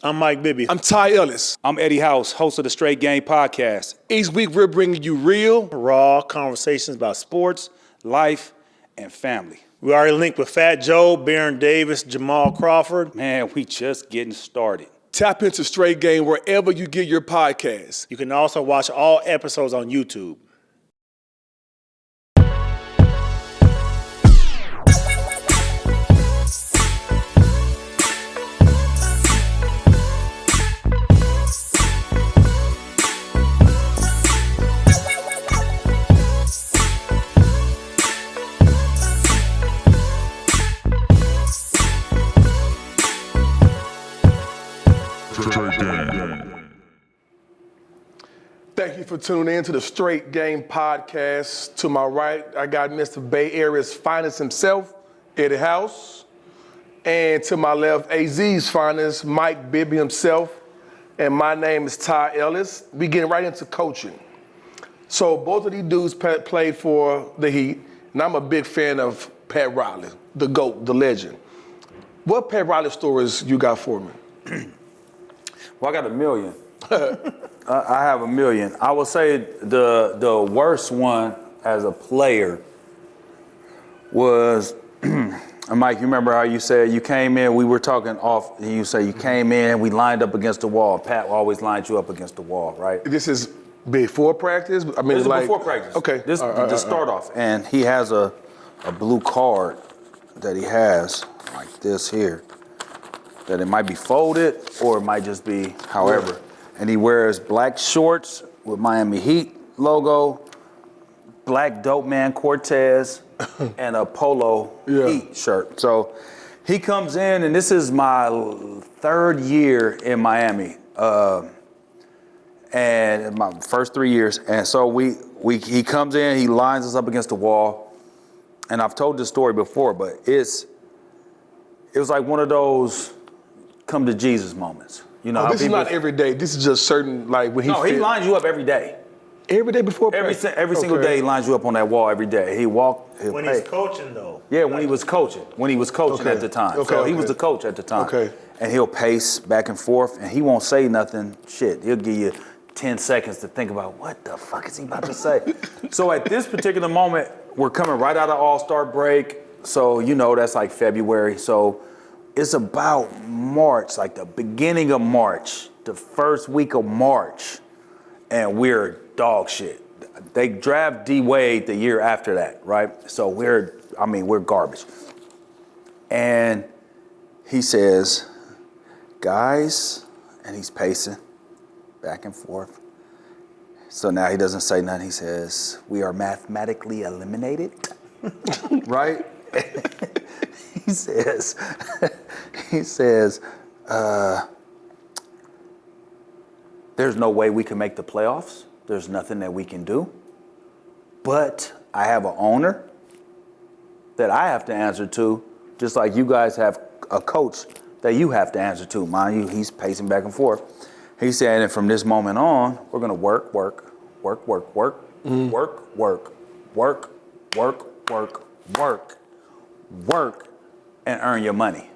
I'm Mike Bibby. I'm Ty Ellis. I'm Eddie House, host of the Straight Game Podcast. Each week we're bringing you real, Raw conversations about sports, Life, and family. We already linked with Fat Joe, Baron Davis, Jamal Crawford. Man, we just getting started. Tap into Straight Game wherever you get your podcasts. You can also watch all episodes on YouTube. Thank you for tuning in to the Straight Game Podcast. To my right, I got Mr. Bay Area's finest himself, Eddie House. And to my left, AZ's finest, Mike Bibby himself. And my name is Ty Ellis. We getting right into coaching. So both of these dudes played for the Heat, and I'm a big fan of Pat Riley, the GOAT, the legend. What Pat Riley stories you got for me? Well, I got a million. I have a million. I would say the worst one as a player was, Mike, you remember how you said you came in, we were talking off, and you say you came in, we lined up against the wall. Pat always lined you up against the wall, right? This is before practice? I mean, This is like, before practice. Okay. This to start off. And he has a blue card that he has, like this here, that it might be folded or it might just be however. Yeah. And he wears black shorts with Miami Heat logo, black Dope Man Cortez, and a polo Heat shirt. So he comes in, and this is my third year in Miami, and my first 3 years. And so he comes in, he lines us up against the wall, and I've told this story before, but it was like one of those come to Jesus moments. You know, this is not every day. This is just certain, like when he. No, he lines you up every day. Every day before practice? Every single day he lines you up on that wall every day. He's coaching though. Yeah, when he was coaching. When he was coaching at the time. So he was the coach at the time. Okay. And he'll pace back and forth, and he won't say nothing. Shit, he'll give you 10 seconds to think about what the fuck is he about to say. So at this particular moment, we're coming right out of All-Star break. So you know that's like February. So it's about March, like the beginning of March, the first week of March, and we're dog shit. They draft D Wade the year after that, right? So we're garbage. And he says, guys, and he's pacing back and forth. So now he doesn't say nothing. He says, we are mathematically eliminated, right? He says, there's no way we can make the playoffs. There's nothing that we can do. But I have an owner that I have to answer to, just like you guys have a coach that you have to answer to. Mind you, he's pacing back and forth. He said, and from this moment on, we're going to work, and earn your money.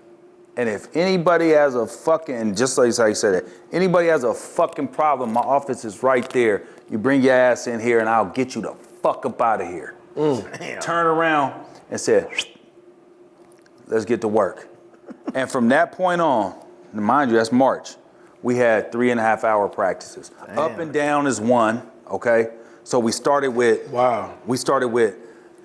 And if anybody has a fucking, just like he said it, anybody has a fucking problem, my office is right there. You bring your ass in here and I'll get you the fuck up out of here. Turn around and said, let's get to work. And from that point on, mind you, that's March, we had 3.5 hour practices. Damn. Up and down is one, okay? So we started with,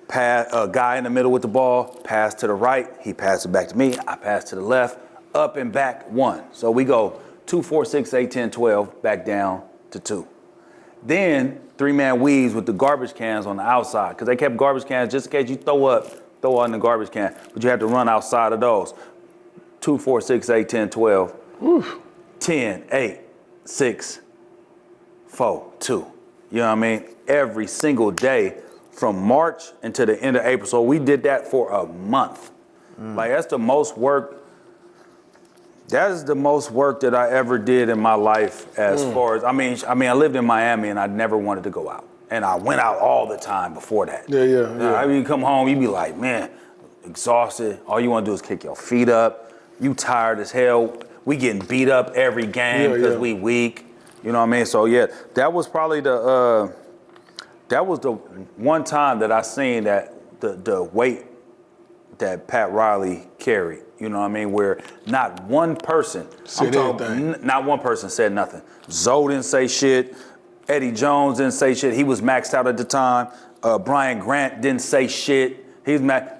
pass, a guy in the middle with the ball, pass to the right, he passed it back to me, I pass to the left, up and back, 1. So we go 2, 4, 6, 8, 10, 12, back down to 2. Then 3-man weaves with the garbage cans on the outside, because they kept garbage cans just in case you throw out in the garbage can, but you have to run outside of those. 2, 4, 6, 8, 10, 12, Oof. 10, 8, 6, 4, 2. You know what I mean? Every single day from March until the end of April. So we did that for a month. Like that's the most work. That is the most work that I ever did in my life as far as, I mean, I lived in Miami and I never wanted to go out. And I went out all the time before that. Yeah. I mean, you come home, you be like, man, exhausted. All you want to do is kick your feet up. You tired as hell. we getting beat up every game because we weak. You know what I mean? So yeah, that was probably the one time that I seen that the weight that Pat Riley carried. You know what I mean? Where not one person not one person said nothing. Zoe didn't say shit. Eddie Jones didn't say shit. He was maxed out at the time. Brian Grant didn't say shit.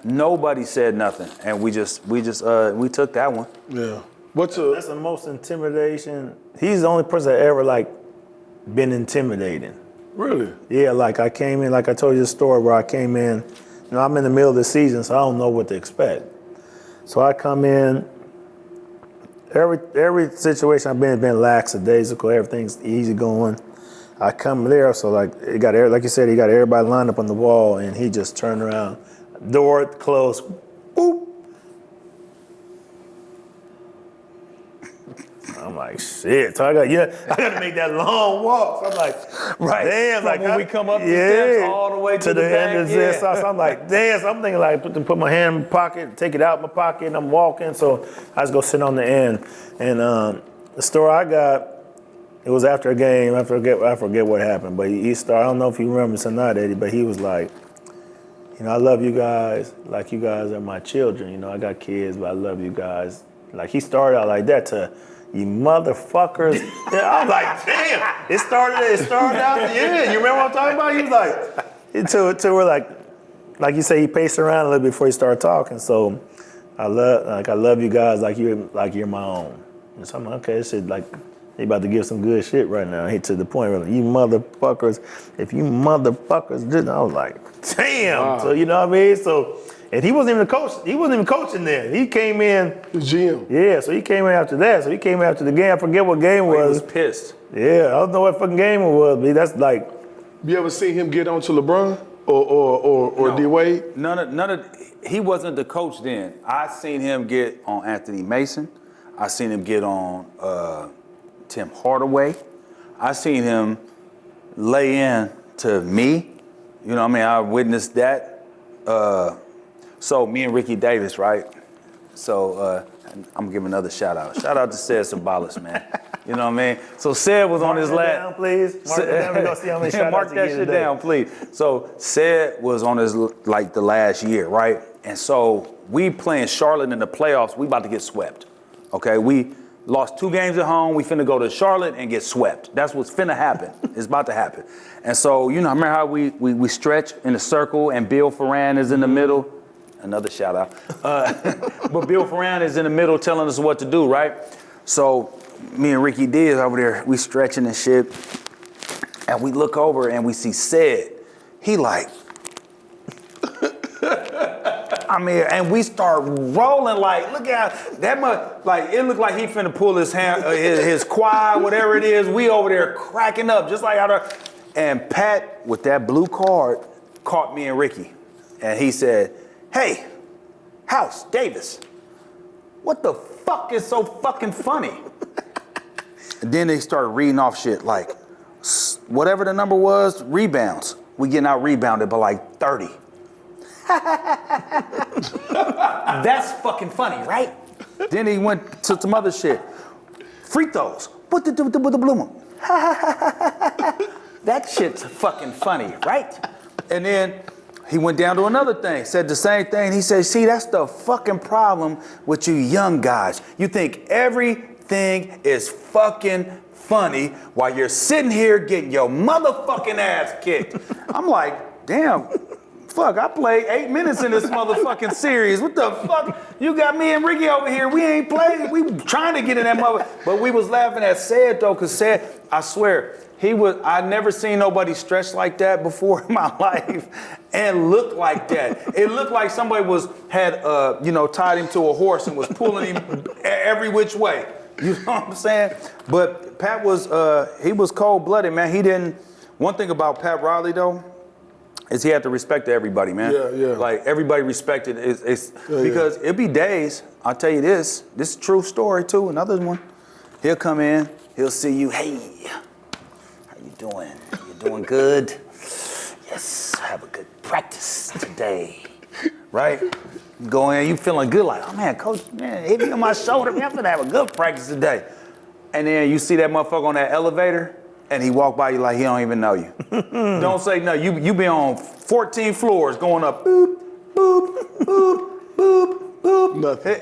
Nobody said nothing, and we took that one. Yeah. That's the most intimidation. He's the only person that ever like been intimidating. Really? Yeah, like I came in, like I told you the story where I came in. You know, I'm in the middle of the season, so I don't know what to expect. So I come in. Every situation I've been in been lackadaisical. Everything's easy going. I come there, so like you said, he got everybody lined up on the wall, and he just turned around, door closed, boop. I'm like, shit. So I got to make that long walk. So I'm like, damn, like when we come up the steps all the way to the back, end of this. So I'm like, damn. So I'm thinking like, put my hand in my pocket, take it out of my pocket, and I'm walking. So I just go sit on the end. And the story I got, it was after a game. I forget what happened, but he started. I don't know if you remember this or not, Eddie, but he was like, I love you guys like you guys are my children. I got kids, but I love you guys. Like he started out like that to. You motherfuckers. Yeah, I'm like, damn. It started out, yeah. You remember what I'm talking about? He was like, to where like you say, he paced around a little bit before he started talking. So I love you guys like you're my own. And so I'm like, okay, this shit like, he about to give some good shit right now. He to the point where like, you motherfuckers, if you motherfuckers didn't, I was like, damn. Wow. So you know what I mean? So, and he wasn't even the coach. He wasn't even coaching then. He came in. The GM. Yeah, so he came in after that. So he came in after the game. I forget what game it was. He was pissed. Yeah, I don't know what fucking game it was, but that's like. You ever seen him get on to LeBron or D Wade? He wasn't the coach then. I seen him get on Anthony Mason. I seen him get on Tim Hardaway. I seen him lay in to me. You know what I mean? I witnessed that. So me and Ricky Davis, right? So I'm giving another shout out. Shout out to Ced Sabalas, man. You know what I mean? So Ced was on his last. Down, please. Mark it down. We're gonna see how many shout Mark that shit down, please. So Ced was on his like the last year, right? And so we playing Charlotte in the playoffs. We about to get swept. Okay, we lost 2 games at home. We finna go to Charlotte and get swept. That's what's finna happen. It's about to happen. And so, remember how we stretch in a circle and Bill Ferran is in the middle? Another shout out. But Bill Ferran is in the middle telling us what to do, right? So me and Ricky D is over there, we stretching and shit. And we look over and we see Ced. He like, and we start rolling like, look at that much, like it looked like he finna pull his hand, his quad, whatever it is. We over there cracking up, just like out there. And Pat, with that blue card, caught me and Ricky. And he said, hey, House, Davis, what the fuck is so fucking funny? And then they started reading off shit like, whatever the number was, rebounds. We getting out rebounded by like 30. That's fucking funny, right? Then he went to some other shit. Free throws. What the blue one? That shit's fucking funny, right? And then he went down to another thing, said the same thing. He said, see, that's the fucking problem with you young guys. You think everything is fucking funny while you're sitting here getting your motherfucking ass kicked. I'm like, damn. Fuck, I played 8 minutes in this motherfucking series. What the fuck? You got me and Ricky over here. We ain't played. We trying to get in that mother. But we was laughing at Ced though, because Ced, I swear, I never seen nobody stretch like that before in my life and look like that. It looked like somebody had tied him to a horse and was pulling him every which way. You know what I'm saying? But Pat he was cold-blooded, man. One thing about Pat Riley though, is he had to respect everybody, man. Yeah. Like everybody respected because it'll be days. I'll tell you this is a true story too. Another one. He'll come in, he'll see you. Hey, how you doing? You doing good? Yes, have a good practice today. right? Go in, you feeling good, like, oh man, coach, man, hit me on my shoulder. Man, I'm gonna have a good practice today. And then you see that motherfucker on that elevator, and he walk by you like he don't even know you. Don't say no. You be on 14 floors going up, boop, boop, boop, boop, boop. Nothing.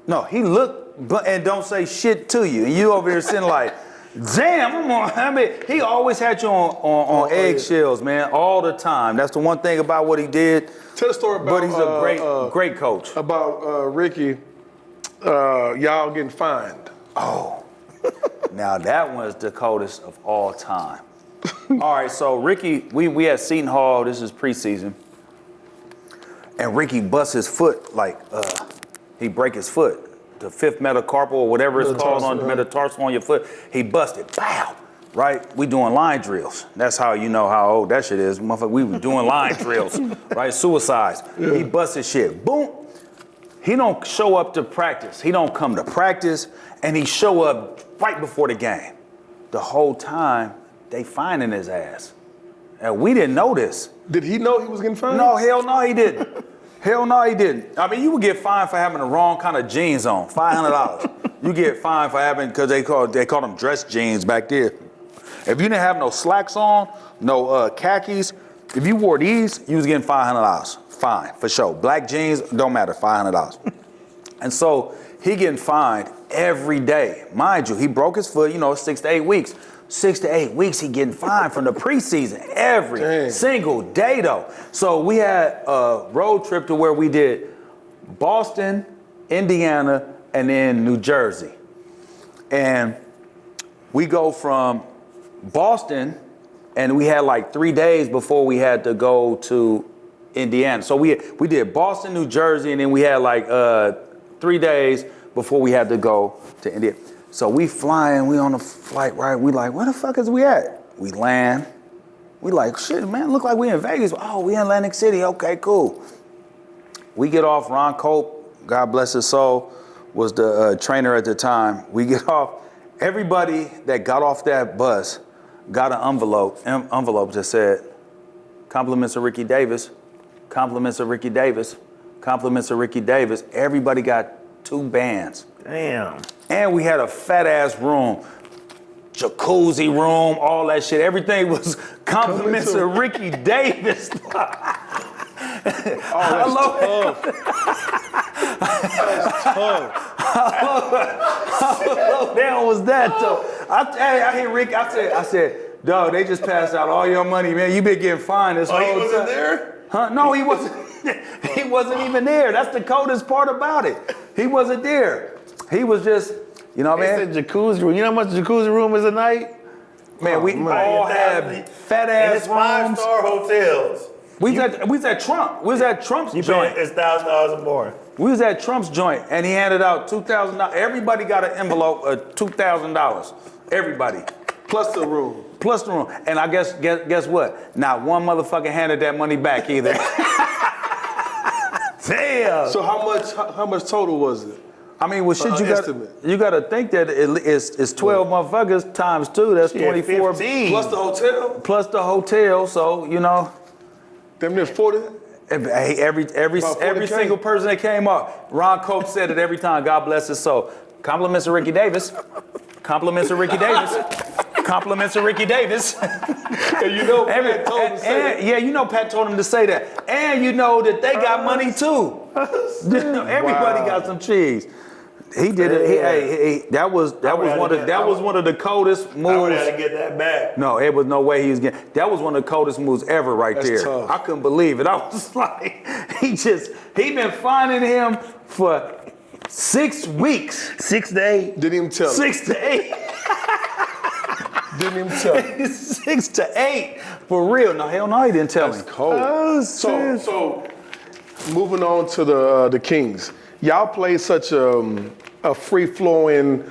No, he look and don't say shit to you, and you over here sitting like, damn, I mean, he always had you on eggshells, man, all the time. That's the one thing about what he did. Tell the story about. But he's a great coach. About Ricky, y'all getting fined. Oh, now that one's the coldest of all time. All right, so Ricky, we at Seton Hall. This is preseason, and Ricky busts his foot like he break his foot. The fifth metacarpal or whatever it's called on metatarsal on your foot, he busted. Pow! Right? We doing line drills. That's how you know how old that shit is. Motherfucker, we were doing line drills, right? Suicides. Yeah. He busted shit. Boom! He don't show up to practice. He don't come to practice, and he show up right before the game. The whole time, they finding his ass. And we didn't know this. Did he know he was getting fined? No, hell no, he didn't. Hell no, he didn't. I mean, you would get fined for having the wrong kind of jeans on, $500. You get fined for having, because they called them dress jeans back there. If you didn't have no slacks on, no khakis, if you wore these, you was getting $500. Fine, for sure. Black jeans, don't matter, $500. And so he getting fined every day. Mind you, he broke his foot, 6 to 8 weeks. 6 to 8 weeks he getting fined from the preseason every single day though. So we had a road trip to where we did Boston, Indiana, and then New Jersey. And we go from Boston, and we had like 3 days before we had to go to Indiana. So we did Boston, New Jersey, and then we had like 3 days before we had to go to Indiana. So we flying, we on the flight, right? We like, where the fuck is we at? We land. We like, shit, man, look like we in Vegas. Oh, we in Atlantic City. Okay, cool. We get off. Ron Cope, God bless his soul, was the trainer at the time. We get off. Everybody that got off that bus got an envelope that said, compliments of Ricky Davis, compliments of Ricky Davis, compliments of Ricky Davis. Everybody got 2 bands. Damn. And we had a fat ass room, jacuzzi room, all that shit. Everything was compliments of Ricky Davis. That's tough. How low down was that though? I hear Rick. I said, dog, they just passed out all your money, man. You been getting fined this whole time. He wasn't there? Huh? No, he wasn't. He wasn't even there. That's the coldest part about it. He wasn't there. He was just, man. It's a jacuzzi room. You know how much a jacuzzi room is a night? Man, we all had fat ass rooms. 5-star hotels. We was at Trump. We was at Trump's joint. It's $1,000 or more. We was at Trump's joint, and he handed out $2,000. Everybody got an envelope of $2,000. Everybody. Plus the room. Plus the room. And I guess what? Not one motherfucker handed that money back either. Damn. So how much total was it? I mean, well, shit, you got to think that it's 12 motherfuckers times 2. That's 24. 15. Plus the hotel? Plus the hotel, so, Damn near 40? Hey, every single person that came up, Ron Cope said it every time, God bless his soul. Compliments of Ricky Davis. Compliments of Ricky Davis. Compliments of Ricky Davis. And Pat told him to say that. Yeah, Pat told him to say that. And that they got money too. Everybody got some cheese. He did it. That was one of the coldest moves. I would have to get that back. No, it was no way he was getting. That was one of the coldest moves ever, right That's there. Tough. I couldn't believe it. I was like, he been finding him for 6 weeks. 6 to 8. Didn't even tell him. 6 to 8. Didn't even tell him. 6 to 8. For real. No, hell no, he didn't tell me. That's cold. Oh, So moving on to the Kings. Y'all played such a free-flowing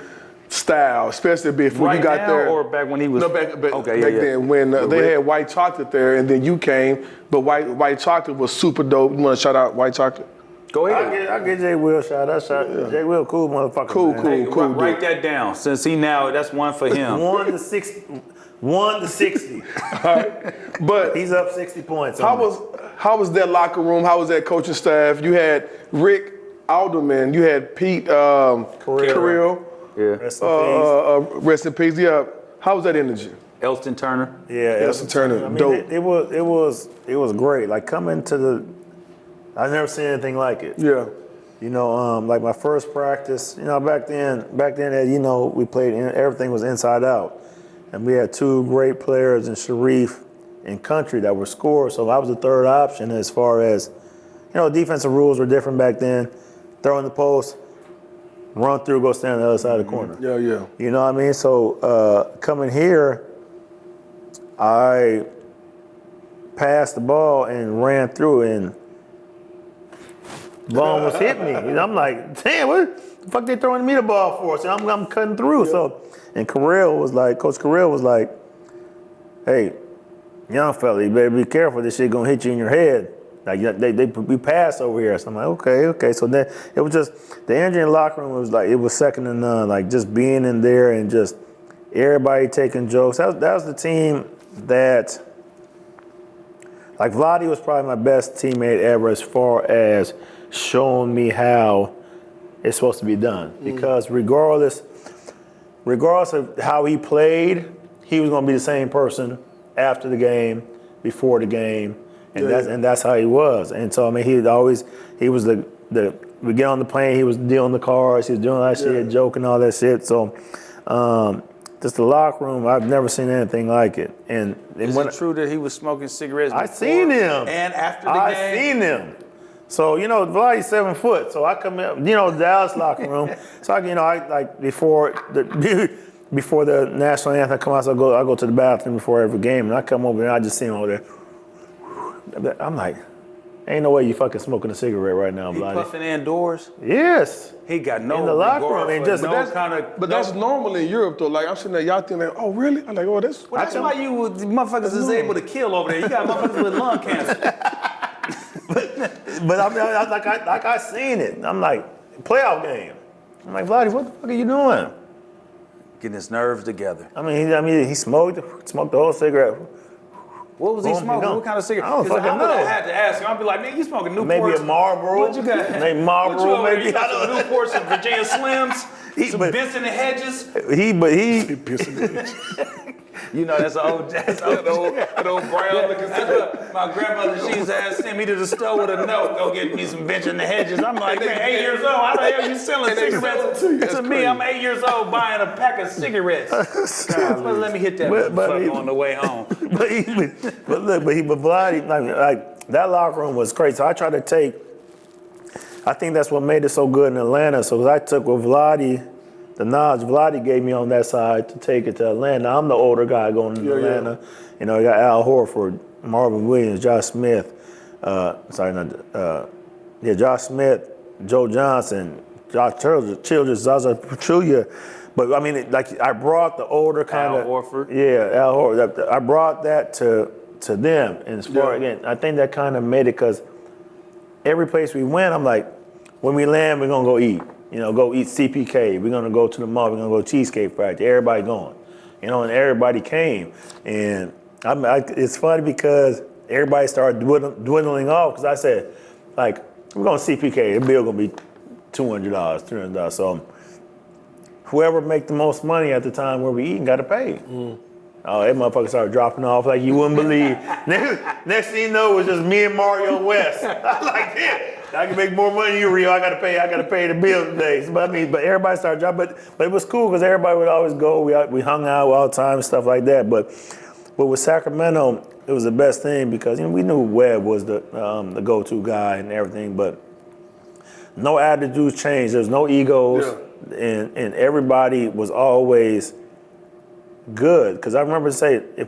style, especially before Right you got now, there. or back when he was. No, back okay, then when they had White Chocolate there, and then you came. But White Chocolate was super dope. You want to shout out White Chocolate? Go ahead. I get Jay Will a shot. That shot. Yeah. Jay Will, cool motherfucker. Cool, man. cool. Write that down. Since that's one for him. 1 to 60. 1 to 60. All right. But he's up 60 points. How was that locker room? How was that coaching staff? You had Rick Adelman. You had Pete Carrill. Yeah. Rest in peace. Yeah. How was that energy? Elston Turner. Yeah, Elston Turner. I mean, dope. It was great. Like coming to I've never seen anything like it. Yeah. You know, like my first practice. You know, back then, we played. Everything was inside out, and we had two great players in Sharif and Country that were scorers. So I was the third option as far as, defensive rules were different back then. Throw in the post, run through, go stand on the other side of the corner. Yeah. You know what I mean? So coming here, I passed the ball and ran through, and the ball almost hit me. I'm like, damn, what the fuck they throwing me the ball for? So I'm cutting through. Yeah. So, and Coach Carrill was like, hey, young fella, you better be careful. This shit gonna hit you in your head. Like we pass over here. So I'm like, okay. So then it was just the energy in the locker room was like it was second to none. Like just being in there and just everybody taking jokes. That was the team that, like, Vladi was probably my best teammate ever as far as showing me how it's supposed to be done. Because regardless of how he played, he was going to be the same person after the game, before the game, and that's how he was. And so I mean, he was the we get on the plane, he was dealing the cars, he was doing all that shit, joking, all that shit. So just the locker room, I've never seen anything like it. And is it true that he was smoking cigarettes before I seen him. And after the game? I seen him. So, Vladi's 7 foot. So I come in, Dallas locker room. So I like before the national anthem come out, so I go to the bathroom before every game, and I come over and I just see him over there. I'm like, ain't no way you fucking smoking a cigarette right now, Vladi. He puffing indoors? Yes. He got no in the locker room, and just but that's normal in Europe though. Like I'm sitting there, y'all think like, oh really? I'm like, oh that's. Well, that's why you motherfuckers is able to kill over there. You got motherfuckers with lung cancer. but I mean, I seen it. I'm like, playoff game. I'm like, Vladi, what the fuck are you doing? Getting his nerves together. I mean, he smoked the whole cigarette. What was he smoking? What kind of cigarette? I don't fucking know. I had to ask him. I'd be like, man, you smoking Newports? Maybe a Marlboro. What you got? Maybe Marlboro. Maybe you got some Newports, some Virginia Slims, some Benson and Hedges. That's an old brown looking cigarette. My grandmother, she used to send me to the store with a note. Go get me some Benson and Hedges. I'm like, man, 8 years old. How the hell you selling cigarettes to me? I'm 8 years old buying a pack of cigarettes. Well, let me hit that motherfucker on the way home. But Vladi, like that locker room was crazy. So I tried to take. I think that's what made it so good in Atlanta. So I took with Vladi. The knowledge Vladi gave me on that side to take it to Atlanta. I'm the older guy going to Atlanta. You got Al Horford, Marvin Williams, Josh Smith. Josh Smith, Joe Johnson, Josh Childress, Zaza Pachulia. But I mean, I brought the older kind of Al Horford. Yeah, Al Horford. I brought that to them. And as far again, I think that kind of made it because every place we went, I'm like, when we land, we're gonna go eat. Go eat CPK. We're gonna go to the mall. We're gonna go to Cheesecake Factory. Everybody going, and everybody came. And it's funny because everybody started dwindling off because I said, like, we're going to CPK. The bill gonna be $200, $300. So whoever make the most money at the time where we eating got to pay. Oh, that motherfucker started dropping off like you wouldn't believe. Next thing you know, it was just me and Mario West. I was like, yeah. I can make more money than you, Rio. I gotta pay the bill today. But everybody started dropping. But it was cool because everybody would always go. We hung out all the time and stuff like that. But with Sacramento, it was the best thing because we knew Webb was the go-to guy and everything. But no attitudes changed. There's no egos, and everybody was always good. Because I remember saying I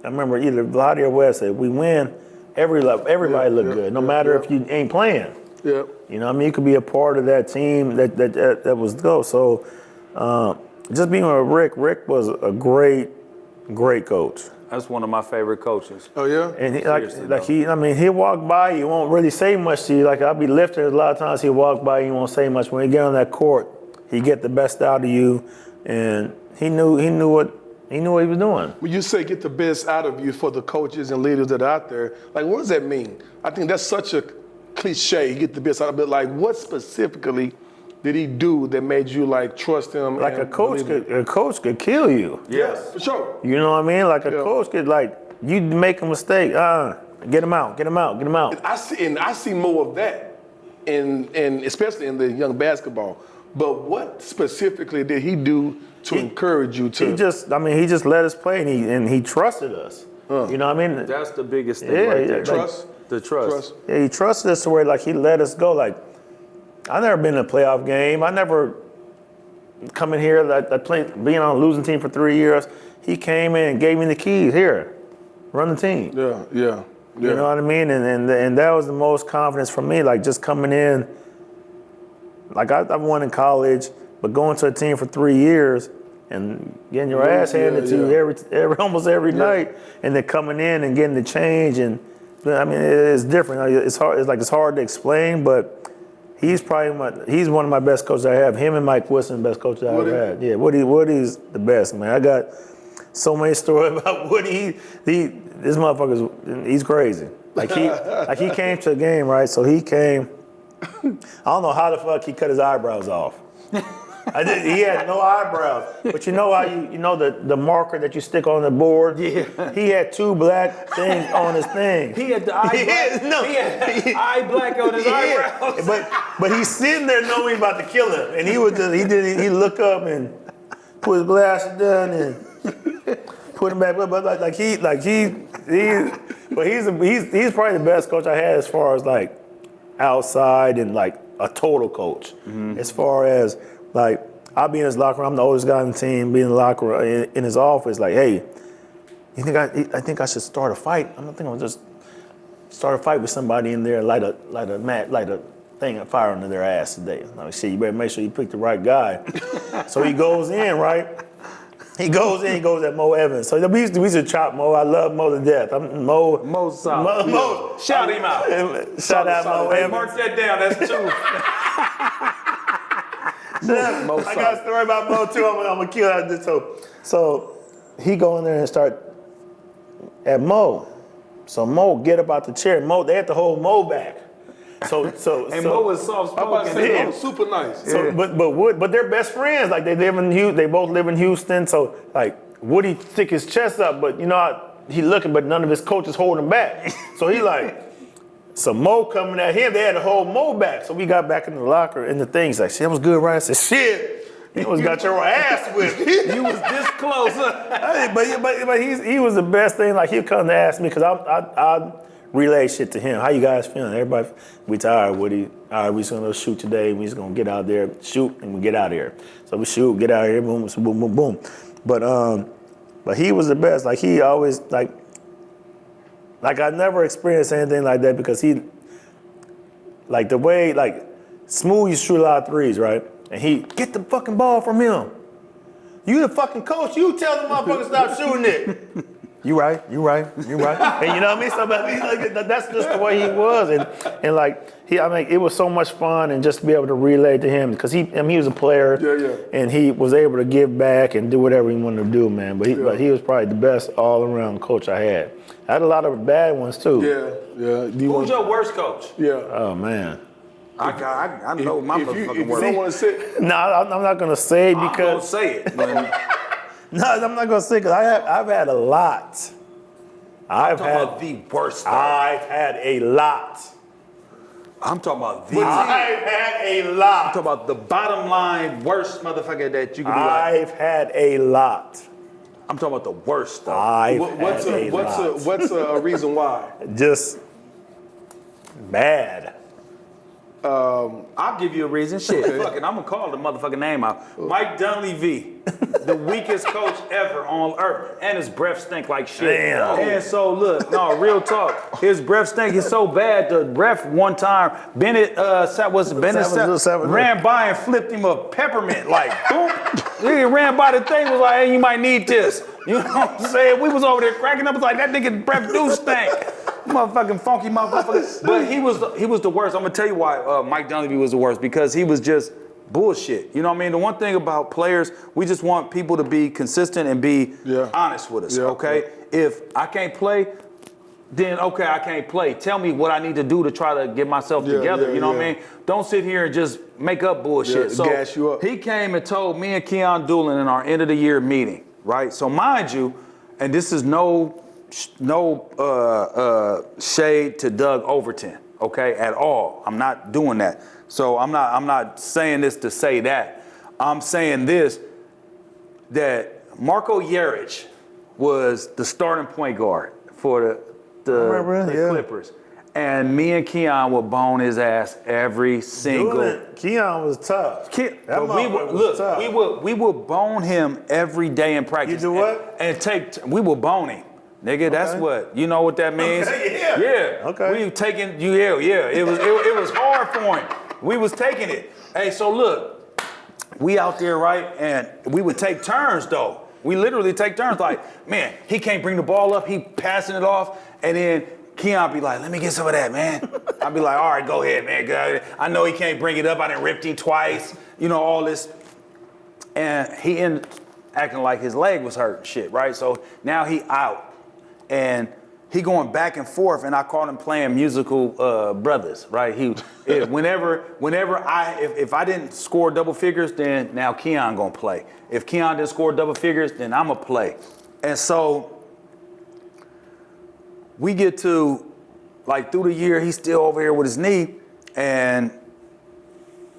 remember either Vladi or Webb said, if we win. Everybody look good, no matter if you ain't playing. Yeah. You could be a part of that team that was go. So just being with Rick was a great Great coach. That's one of my favorite coaches. Oh yeah. And Seriously, he'll walk by, he won't really say much to you. Like I'll be lifting, a lot of times he'll walk by, he won't say much. When he get on that court, he get the best out of you, and he knew what he was doing. When you say get the best out of you for the coaches and leaders that are out there, like what does that mean? I think that's such a cliche, get the best out of it. Like what specifically did he do that made you like trust him? Like a coach could kill you. Yes, for sure. You know what I mean? Like a coach could, like, you make a mistake, get him out. I see more of that, in especially in the young basketball. But what specifically did he do to encourage you to? He just let us play, and he trusted us. You know what I mean? That's the biggest thing right there. Trust. The trust. Yeah, he trusted us to where, like, he let us go. Like, I never been in a playoff game. I never come in here, being on a losing team for 3 years. He came in and gave me the keys. Here, run the team. Yeah. You know what I mean? And that was the most confidence for me, like just coming in. Like I won in college, but going to a team for 3 years and getting your ass handed to you almost every night, and then coming in and getting the change, and I mean it's different. It's hard. It's hard to explain, but he's one of my best coaches I have. Him and Mike Wilson, the best coaches I ever had. Yeah, Woody's the best, man. I got so many stories about Woody. This motherfucker's, he's crazy. Like he came to a game, right? So he came. I don't know how the fuck he cut his eyebrows off. He had no eyebrows. But you know how you know the marker that you stick on the board? Yeah. He had 2 black things on his thing. He had the eye black. He had eye black on his eyebrows. But he's sitting there knowing about to kill him. And he look up and put his glasses down and put him back. But he's probably the best coach I had as far as like outside and like a total coach. Mm-hmm. As far as like, I'll be in his locker room. I'm the oldest guy on the team. Be in the locker room, in his office. Like, hey, you think I think I should start a fight? I'm thinking I'll just start a fight with somebody in there, light a thing of fire under their ass today. I'm like, shit, you better make sure you pick the right guy. So he goes in, right? He goes at Mo Evans. So we used to chop Mo. I love Mo to death. Mo's solid. Mo. Shout him out. Shout out Mo Evans. Mark that down. That's 2. I got a story about Mo too. I'm gonna kill that. So he go in there and start at Mo. So Mo get up out the chair. Mo, they had to hold Mo back. So Mo was soft spoken. I'm about to say Mo was super nice. So, but they're best friends. Like they both live in Houston. So like Woody stick his chest up, but you know he looking, but none of his coaches holding him back. So he like. So Mo coming at him, they had to hold Mo back. So we got back in the locker, and the thing, he's like, shit, that was good, right? I said, shit, you almost got your ass whipped. You was this close. But he was the best thing. Like, he'd come to ask me, because I relay shit to him. How you guys feeling? Everybody, we tired, Woody. All right, we just going to shoot today. We just going to get out there, shoot, and we get out of here. So we shoot, get out of here, boom, boom, boom, boom. But he was the best. Like, he always, like I never experienced anything like that, because he, like the way, like Smooth used to shoot a lot of threes, right? And he, get the fucking ball from him. You the fucking coach, you tell the motherfucker stop shooting it. You right. And you know what I mean? So that's just the way he was. And like, it was so much fun, and just to be able to relay to him, because he was a player, and he was able to give back and do whatever he wanted to do, man. But he was probably the best all-around coach I had. I had a lot of bad ones too. Yeah. Who's your worst coach? Yeah. Oh man. I know my motherfucking worst. You don't want to say. No, I'm not gonna say it because. I'm gonna say it. No, I'm not gonna say it because I've had a lot. I'm talking about the worst. I've had a lot. I'm talking about the. I've had a lot. I'm talking about the bottom line worst motherfucker that you could be like. I've had a lot. I'm talking about the worst though. What's a reason why? Just bad. I'll give you a reason. Shit, fuck it. I'm gonna call the motherfucking name out. Mike Dunleavy, the weakest coach ever on earth, and his breath stink like shit. Damn. And so look, no, real talk. His breath stink is so bad. The ref one time, Bennett ran by and flipped him a peppermint, like boom. He ran by the thing, was like, hey, you might need this. You know what I'm saying? We was over there cracking up. It's like, that nigga breath do stink. Motherfucking funky motherfucker. But he was the worst. I'm gonna tell you why Mike Dunleavy was the worst, because he was just bullshit. You know what I mean? The one thing about players, we just want people to be consistent and be honest with us, okay? If I can't play, then okay, I can't play. Tell me what I need to do to try to get myself together. You know what I mean? Don't sit here and just make up bullshit. So gas you up. he came and told me and Keon Doolin in our end of the year meeting, right? So mind you, and this is no shade to Doug Overton, okay, at all. I'm not doing that. So I'm not saying this to say that. I'm saying this, that Marco Yaric was the starting point guard for the Clippers. And me and Keon would bone his ass every single. Keon was tough. Tough. We would bone him every day in practice. You do what? We would bone him. Nigga, that's what, you know what that means? Okay, yeah. Okay. We taking, it was hard for him. We was taking it. Hey, so look, we out there, right? And we would take turns though. We literally take turns like, man, he can't bring the ball up, he passing it off, and then Keon be like, let me get some of that, man. I'd be like, all right, go ahead, man. Go. I know he can't bring it up, I done ripped him twice, you know, all this. And he ended acting like his leg was hurt and shit, right? So now he out. And he going back and forth, and I called him playing musical brothers, right? If I didn't score double figures, then now Keon gonna play. If Keon didn't score double figures, then I'ma play. And so we get to, like, through the year, he's still over here with his knee, and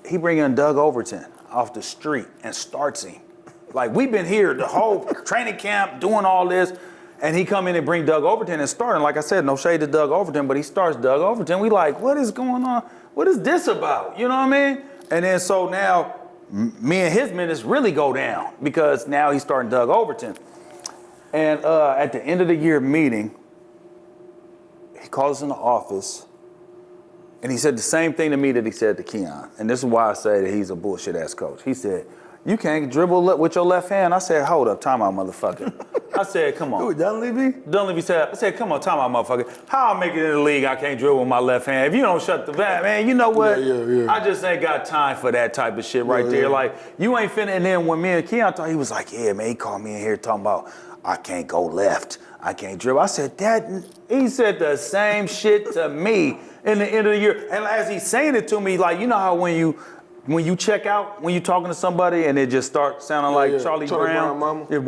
he bring in Doug Overton off the street and starts him. Like, we've been here the whole training camp doing all this. And he come in and bring Doug Overton and start. And like I said, no shade to Doug Overton, but he starts Doug Overton. We like, what is going on? What is this about? You know what I mean? And then so now me and his minutes really go down because now he's starting Doug Overton. And at the end of the year meeting, he calls us in the office and he said the same thing to me that he said to Keon. And this is why I say that he's a bullshit ass coach. He said, you can't dribble with your left hand. I said, hold up, time out, motherfucker. I said, come on. Who, Dunleavy? Dunleavy said, come on, time out, motherfucker. How I make it in the league, I can't dribble with my left hand. If you don't shut the van, man, you know what? I just ain't got time for that type of shit right there. Like, you ain't finna. And then when me and Keon talked, he was like, yeah, man, he called me in here talking about, I can't go left. I can't dribble. I said, he said the same shit to me in the end of the year. And as he's saying it to me, like, you know how when you check out, when you're talking to somebody and it just starts sounding like Charlie Brown. Mama. I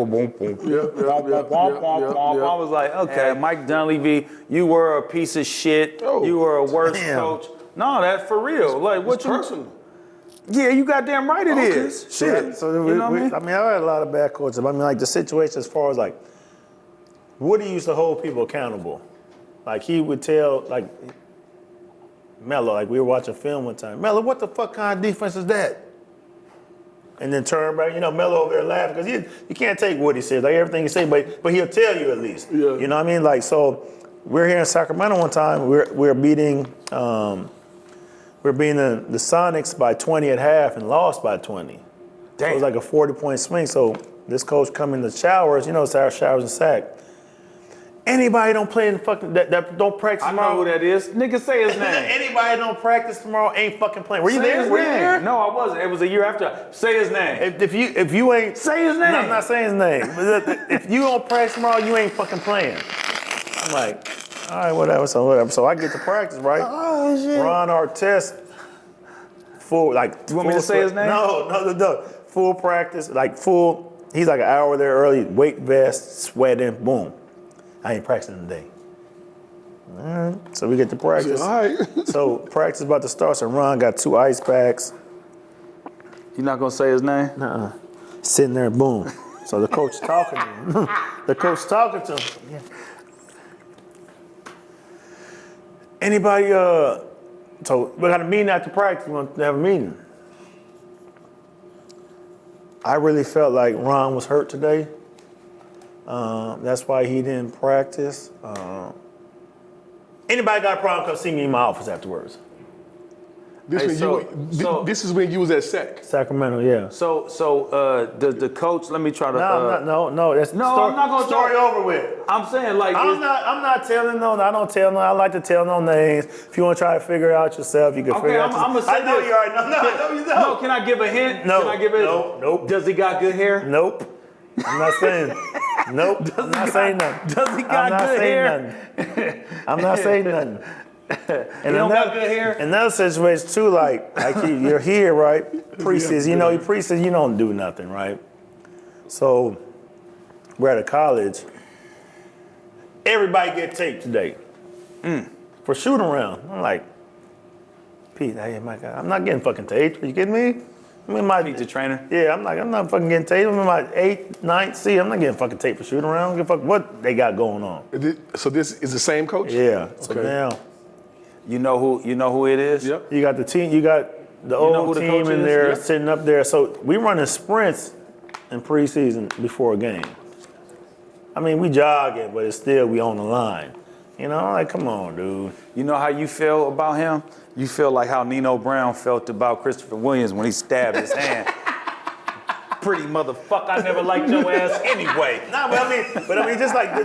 was like, okay, Mike Dunleavy, you were a piece of shit. Oh, you were a worse coach. No, that's for real. Like, what you? Personal. Yeah, you goddamn right it is. Shit. So you know what I mean? I had a lot of bad coaches. I mean, like the situation as far as like, Woody used to hold people accountable. Like he would tell, like, Melo, like we were watching film one time. Melo, what the fuck kind of defense is that? And then turn back, Melo over there laughing because you can't take what he says, like everything he says, but he'll tell you at least. Yeah. You know what I mean? Like so, we're here in Sacramento one time. We're beating the Sonics by 20 at half and lost by 20. Damn. So it was like a 40-point swing. So this coach come in the showers, it's our showers and sack. Anybody don't play in the fucking that don't practice tomorrow. I know who that is. Nigga, say his name. Anybody don't practice tomorrow ain't fucking playing. Were you Say there? his Were you name. there? No, I wasn't. It was a year after. Say his name. If you ain't Say his name. No, I'm not saying his name. But if you don't practice tomorrow, you ain't fucking playing. I'm like, all right, whatever. So I get to practice, right? Oh shit. Ron Artest, full like. You want me to say his name? No. Full practice, like full. He's like an hour there early. Weight vest, sweating, boom. I ain't practicing today. All right. So we get to practice. All right. So practice about to start. So Ron got 2 ice packs. You not gonna say his name? Nuh-uh. Sitting there, boom. So the coach talking to him. The coach talking to him. Yeah. Anybody, so we got a meeting after practice. We want to have a meeting. I really felt like Ron was hurt today. That's why he didn't practice. Anybody got a problem, come see me in my office afterwards. This is when you was at SEC. Sacramento, yeah. So the coach. Let me try to. No. That's No, story, I'm not gonna story tell- over with. I'm saying like. I'm not telling no. I don't tell no. I like to tell no names. If you want to try to figure it out yourself, you can figure it out. I'm gonna say I know this. you already know. No, you don't. No, can I give a hint? No. Can I give it? Nope. Does he got good hair? Nope. I'm not saying. Nope. I'm not saying nothing. Does he got good hair? I'm not saying nothing. And don't got good hair? Another situation too, like you're here, right? Preseason, preseason, you don't do nothing, right? So we're at a college. Everybody get taped today for shoot around. I'm like, Pete, hey, my God, I'm not getting fucking taped. Are you kidding me? I'm in my Pete, the trainer. Yeah, I'm not fucking getting taped. I'm in my 8th, 9th seat. I'm not getting fucking taped for shooting around. I don't give a fuck what they got going on. So this is the same coach? Yeah. So Okay. now. You know who it is? Yep. You got the team, you got the old the team coach in is? there Yep. sitting up there. So we running sprints in preseason before a game. I mean, we jogging, but it's still we on the line. Like, come on, dude. You know how you feel about him? You feel like how Nino Brown felt about Christopher Williams when he stabbed his hand. Pretty motherfucker, I never liked your ass anyway. Nah, but I mean,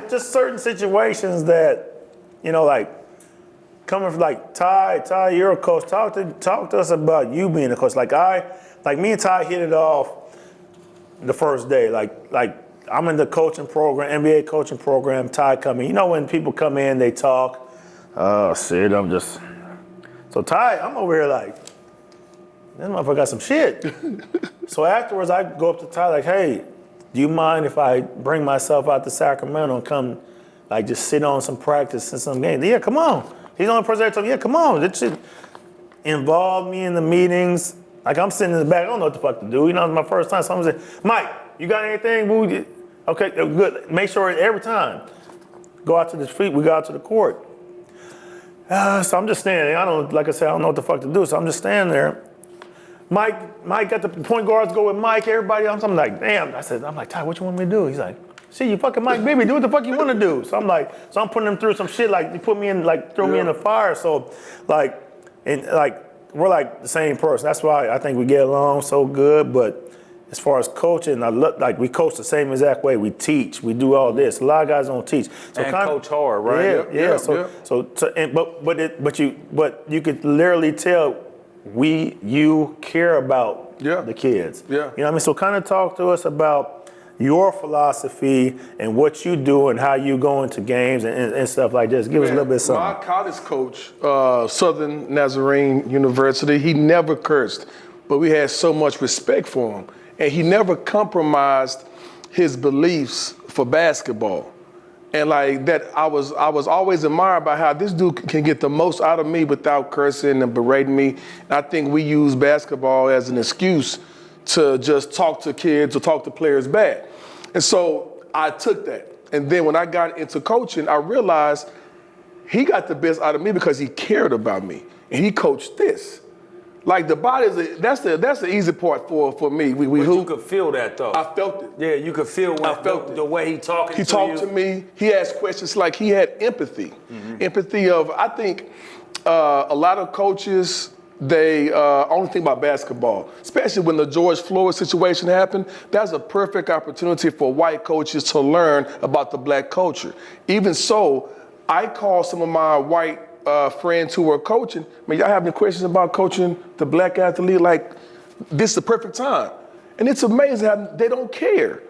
just certain situations that, like, coming from like Ty, you're a coach. Talk to us about you being a coach. Like me and Ty hit it off the first day. Like I'm in the coaching program, NBA coaching program. Ty coming. When people come in, they talk. Oh shit, so Ty, I'm over here like, this motherfucker got some shit. So afterwards, I go up to Ty like, hey, do you mind if I bring myself out to Sacramento and come, like, just sit on some practice and some games? Yeah, come on. He's the only person that told me, yeah, come on. That shit involved me in the meetings. Like, I'm sitting in the back. I don't know what the fuck to do. It's my first time. So I'm saying, Mike, you got anything? Boo? Okay, good. Make sure every time. Go out to the street. We go out to the court. So I'm just standing there. Like I said, I don't know what the fuck to do. So I'm just standing there. Mike got the point guards go with Mike. Everybody else. I'm like, damn. I'm like, Ty, what you want me to do? He's like, see, you fucking Mike, baby, do what the fuck you want to do. So I'm putting him through some shit, like, you put me in, like, throw me in the fire. So, we're like the same person. That's why I think we get along so good. But as far as coaching, I look like we coach the same exact way. We teach, we do all this. A lot of guys don't teach. So and coach hard, right? Yeah. But you could literally tell you care about the kids. Yeah. You know what I mean? So kind of talk to us about your philosophy and what you do and how you go into games and stuff like this. Give us a little bit of something. My college coach, Southern Nazarene University, he never cursed, but we had so much respect for him. And he never compromised his beliefs for basketball. And like that, I was always admired by how this dude can get the most out of me without cursing and berating me. And I think we use basketball as an excuse to just talk to kids or talk to players bad. And so I took that. And then when I got into coaching, I realized he got the best out of me because he cared about me. And he coached this. Like the body that's the easy part for me. But you could feel that though. I felt it. Yeah, you could feel the way he talking to you. He talked to me. He asked questions like he had empathy. Mm-hmm. Empathy of, I think a lot of coaches, they only think about basketball, especially when the George Floyd situation happened. That's a perfect opportunity for white coaches to learn about the black culture. Even so, I call some of my white friends who are coaching, man, y'all have any questions about coaching the black athlete? Like, this is the perfect time. And it's amazing how they don't care.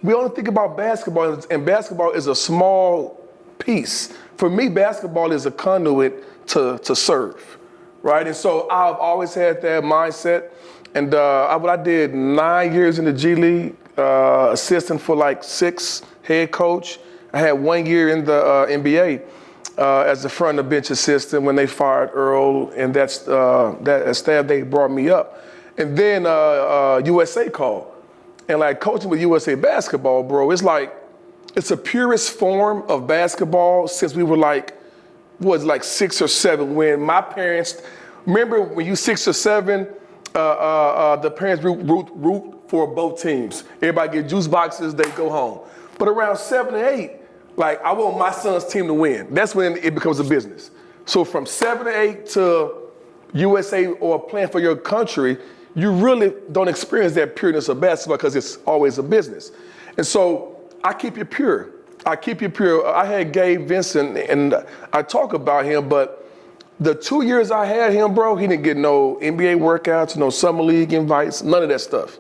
We only think about basketball, and basketball is a small piece. For me, basketball is a conduit to serve, right? And so I've always had that mindset. And I did 9 years in the G League, assistant for like 6, head coach. I had 1 year in the NBA. As the front of the bench assistant when they fired Earl, and that staff, they brought me up. And then USA called. And like coaching with USA basketball, bro, it's a purest form of basketball since we were like 6 or 7 when my parents, remember when you 6 or 7, the parents root for both teams. Everybody get juice boxes, they go home. But around 7 or 8, like, I want my son's team to win. That's when it becomes a business. So from 7 to 8 to USA or playing for your country, you really don't experience that pureness of basketball because it's always a business. And so I keep it pure. I keep it pure. I had Gabe Vincent, and I talk about him, but the 2 years I had him, bro, he didn't get no NBA workouts, no summer league invites, none of that stuff.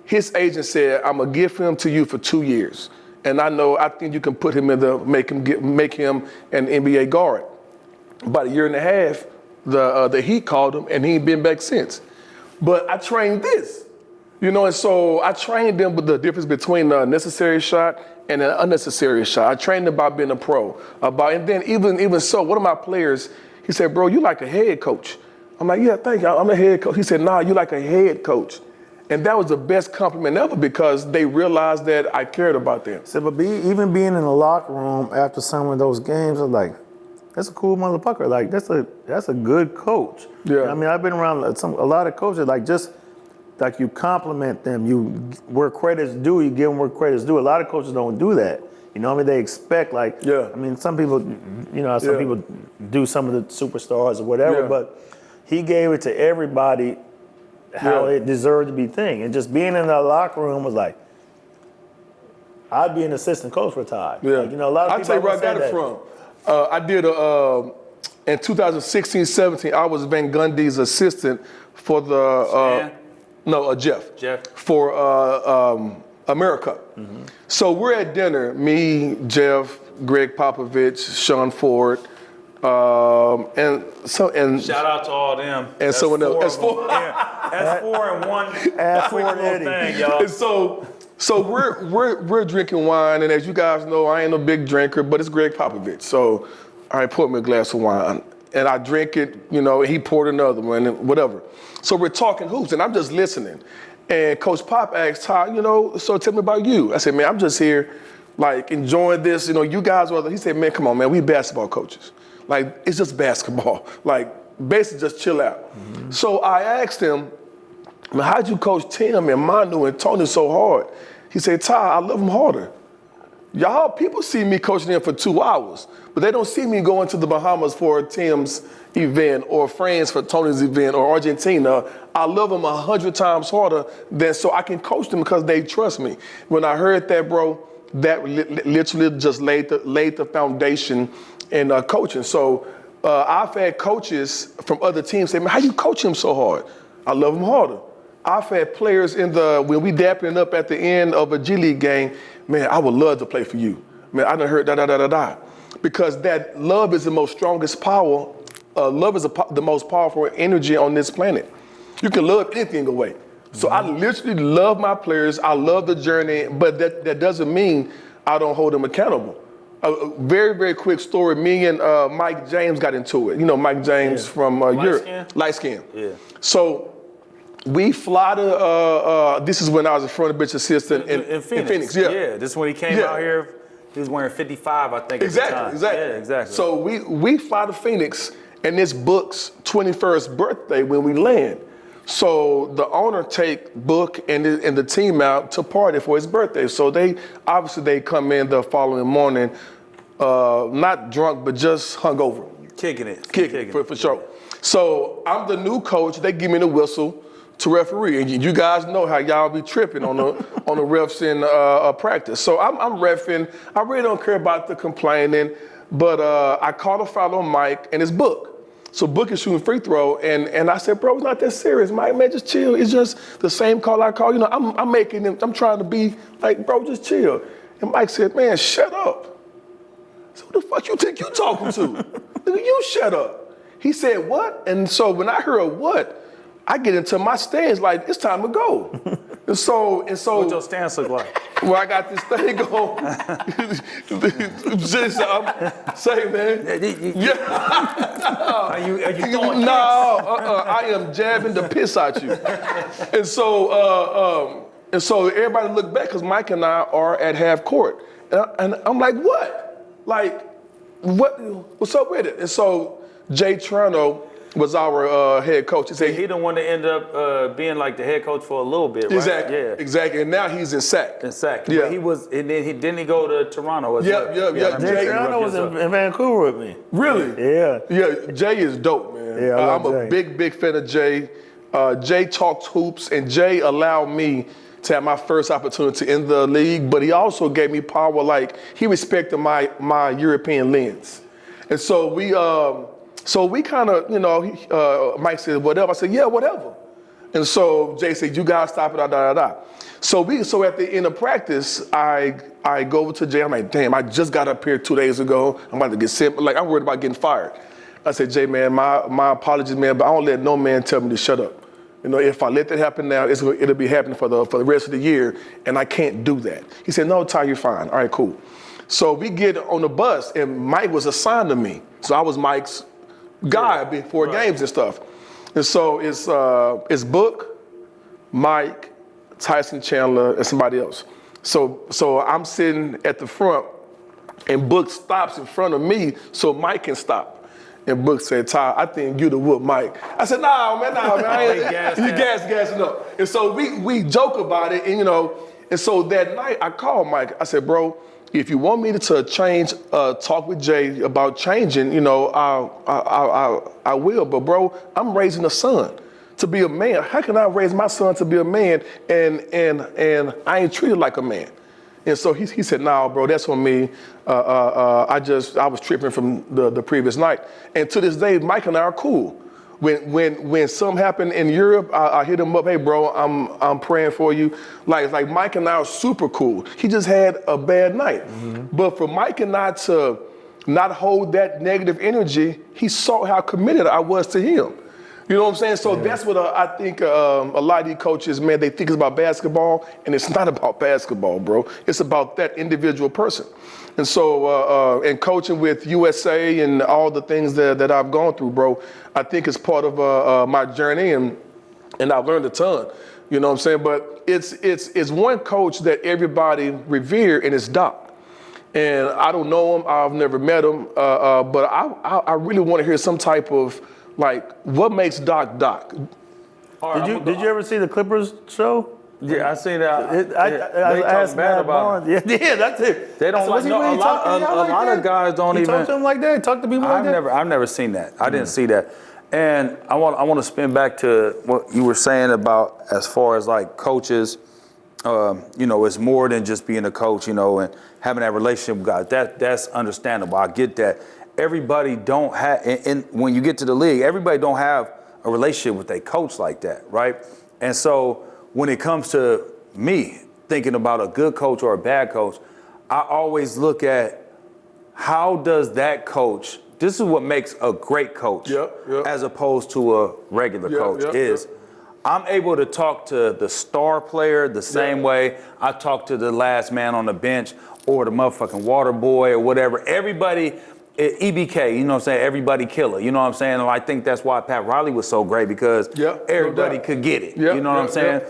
His agent said, I'm gonna give him to you for 2 years. And I think you can put him make him an NBA guard. About a year and a half, the Heat called him, and he ain't been back since. But I trained this, and so I trained them with the difference between a necessary shot and an unnecessary shot. I trained them about being a pro, and then even so, one of my players, he said, bro, you like a head coach. I'm like, yeah, thank you, I'm a head coach. He said, nah, you like a head coach. And that was the best compliment ever because they realized that I cared about them. So, but even being in the locker room after some of those games, I was like, that's a cool motherfucker. Like, that's a good coach. Yeah. I mean, I've been around a lot of coaches, like you compliment them, where credit's due, you give them where credit's due. A lot of coaches don't do that. You know what I mean? They expect, I mean, some people, people do some of the superstars or whatever, but he gave it to everybody how it deserved to be thing. And just being in the locker room was like, I'd be an assistant coach for Ty. Yeah. Like, a lot of people. I'll tell you where I got it from. I did in 2016-17, I was Van Gundy's assistant for the Jeff for America. Mm-hmm. So we're at dinner, me, Jeff, Greg Popovich, Sean Ford, and shout out to all them. And that's someone else. That's four. That's 4 and 1. Add quick 4 little thing, y'all. And so we're drinking wine, and as you guys know, I ain't a big drinker, but it's Greg Popovich. So I poured me a glass of wine, and I drink it, and he poured another one, and whatever. So we're talking hoops, and I'm just listening. And Coach Pop asked, Ty, so tell me about you. I said, man, I'm just here, enjoying this. You guys are. He said, man, come on, man, we basketball coaches. It's just basketball. Basically just chill out. Mm-hmm. So I asked him, man, how'd you coach Tim and Manu and Tony so hard? He said, Ty, I love them harder. Y'all, people see me coaching them for 2 hours, but they don't see me going to the Bahamas for Tim's event or France for Tony's event or Argentina. I love them 100 times harder than so I can coach them because they trust me. When I heard that, bro, that literally just laid the foundation in coaching. So I've had coaches from other teams say, man, how you coach him so hard? I love him harder. I've had players when we dapping up at the end of a G League game, man, I would love to play for you. Man, I done heard da. Because that love is the most strongest power. Love is the most powerful energy on this planet. You can love anything away. So I literally love my players. I love the journey, but that doesn't mean I don't hold them accountable. A very, very quick story. Me and Mike James got into it. Mike James from Europe. Light skin. Yeah. So we fly to, this is when I was a front bench assistant in Phoenix. Yeah, this is when he came out here. He was wearing 55, I think, exactly, at the time. Exactly. Yeah, exactly. So we fly to Phoenix, and it's Book's 21st birthday when we land. So the owner take Book and the team out to party for his birthday. So they come in the following morning, not drunk, but just hungover. Kicking it. For sure. So I'm the new coach. They give me the whistle to referee, and you guys know how y'all be tripping on the refs in practice. So I'm reffing. I really don't care about the complaining, but I called a foul on Mike and it's Book. So Book is shooting free throw, and I said, bro, it's not that serious, Mike. Man, just chill. It's just the same call I call. I'm making them. I'm trying to be like, bro, just chill. And Mike said, man, shut up. So who the fuck you think you talking to? Nigga, you shut up. He said, what? And so when I heard what, I get into my stance like it's time to go. and so what your stance look like? Well, I got this thing going. Just say, man. Are you throwing No, I am jabbing the piss out you. And so everybody looked back because Mike and I are at half court, and I'm like, what? Like, what's up with it? And so Jay Toronto was our head coach. He said he the one that ended up being like the head coach for a little bit, right? Exactly. Yeah. Exactly. And now he's in SAC. Yeah. But he was, and then he didn't go to Toronto as well. Jay Toronto was in Vancouver with me. Really? Yeah. Yeah. Jay is dope, man. man. Yeah, I I'm love a Jay. big fan of Jay. Jay talks hoops, and Jay allowed me to have my first opportunity in the league, but he also gave me power. Like, he respected my European lens. And so we kind of, Mike said, whatever. I said, yeah, whatever. And so Jay said, you gotta stop it, da. So at the end of practice, I go over to Jay. I'm like, damn, I just got up here 2 days ago. I'm about to get sent. Like, I'm worried about getting fired. I said, Jay, man, my apologies, man, but I don't let no man tell me to shut up. You know, if I let that happen now, it'll be happening for the rest of the year, and I can't do that. He said, no, Ty, you're fine. All right, cool. So we get on the bus, and Mike was assigned to me. So I was Mike's guy before games and stuff. And so it's Book, Mike, Tyson Chandler, and somebody else. So I'm sitting at the front, and Book stops in front of me so Mike can stop. And Book said, Ty, I think you the whoop Mike. I said, nah, man. You gassing up. And so we joke about it, and so that night I called Mike. I said, bro, if you want me to change, talk with Jay about changing, I will. But bro, I'm raising a son to be a man. How can I raise my son to be a man and I ain't treated like a man? And so he said, nah, bro, that's on me. I was tripping from the previous night. And to this day, Mike and I are cool. When something happened in Europe, I hit him up, hey bro, I'm praying for you. Like Mike and I are super cool. He just had a bad night. Mm-hmm. But for Mike and I to not hold that negative energy, he saw how committed I was to him. You know what I'm saying? So that's what I think a lot of these coaches, man, they think it's about basketball, and it's not about basketball, bro. It's about that individual person. And so, and coaching with USA and all the things that I've gone through, bro, I think it's part of my journey, and I've learned a ton. You know what I'm saying? But it's one coach that everybody revere, and it's Doc. And I don't know him. I've never met him. But I really want to hear some type of, like, what makes Doc Doc? Did you ever see the Clippers show? Yeah, I seen that. I they asked talk bad Matt about him. Barnes. Yeah, that's it. They don't like. No, a lot of guys don't he even. talk to him like that. Talk to people like that. I've never seen that. I didn't see that. And I want to spin back to what you were saying about as far as like coaches. It's more than just being a coach, and having that relationship with guys. That's understandable. I get that. Everybody don't have, and when you get to the league, everybody don't have a relationship with a coach like that, right? And so when it comes to me thinking about a good coach or a bad coach, I always look at how does that coach, this is what makes a great coach as opposed to a regular coach is I'm able to talk to the star player the same way I talk to the last man on the bench or the motherfucking water boy or whatever. Everybody, EBK, you know what I'm saying? Everybody killer, you know what I'm saying? And I think that's why Pat Riley was so great because everybody could get it. You know what I'm saying?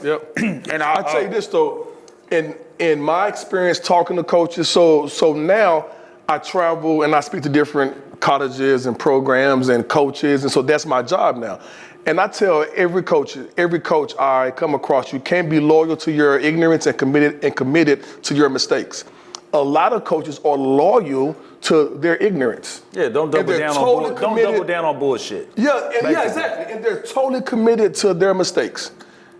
And I'll tell you this though, in my experience talking to coaches, so now I travel and I speak to different colleges and programs and coaches, and so that's my job now. And I tell every coach I come across, you can't be loyal to your ignorance and committed to your mistakes. A lot of coaches are loyal to their ignorance. Yeah, don't double down on bullshit. Yeah, exactly. And they're totally committed to their mistakes.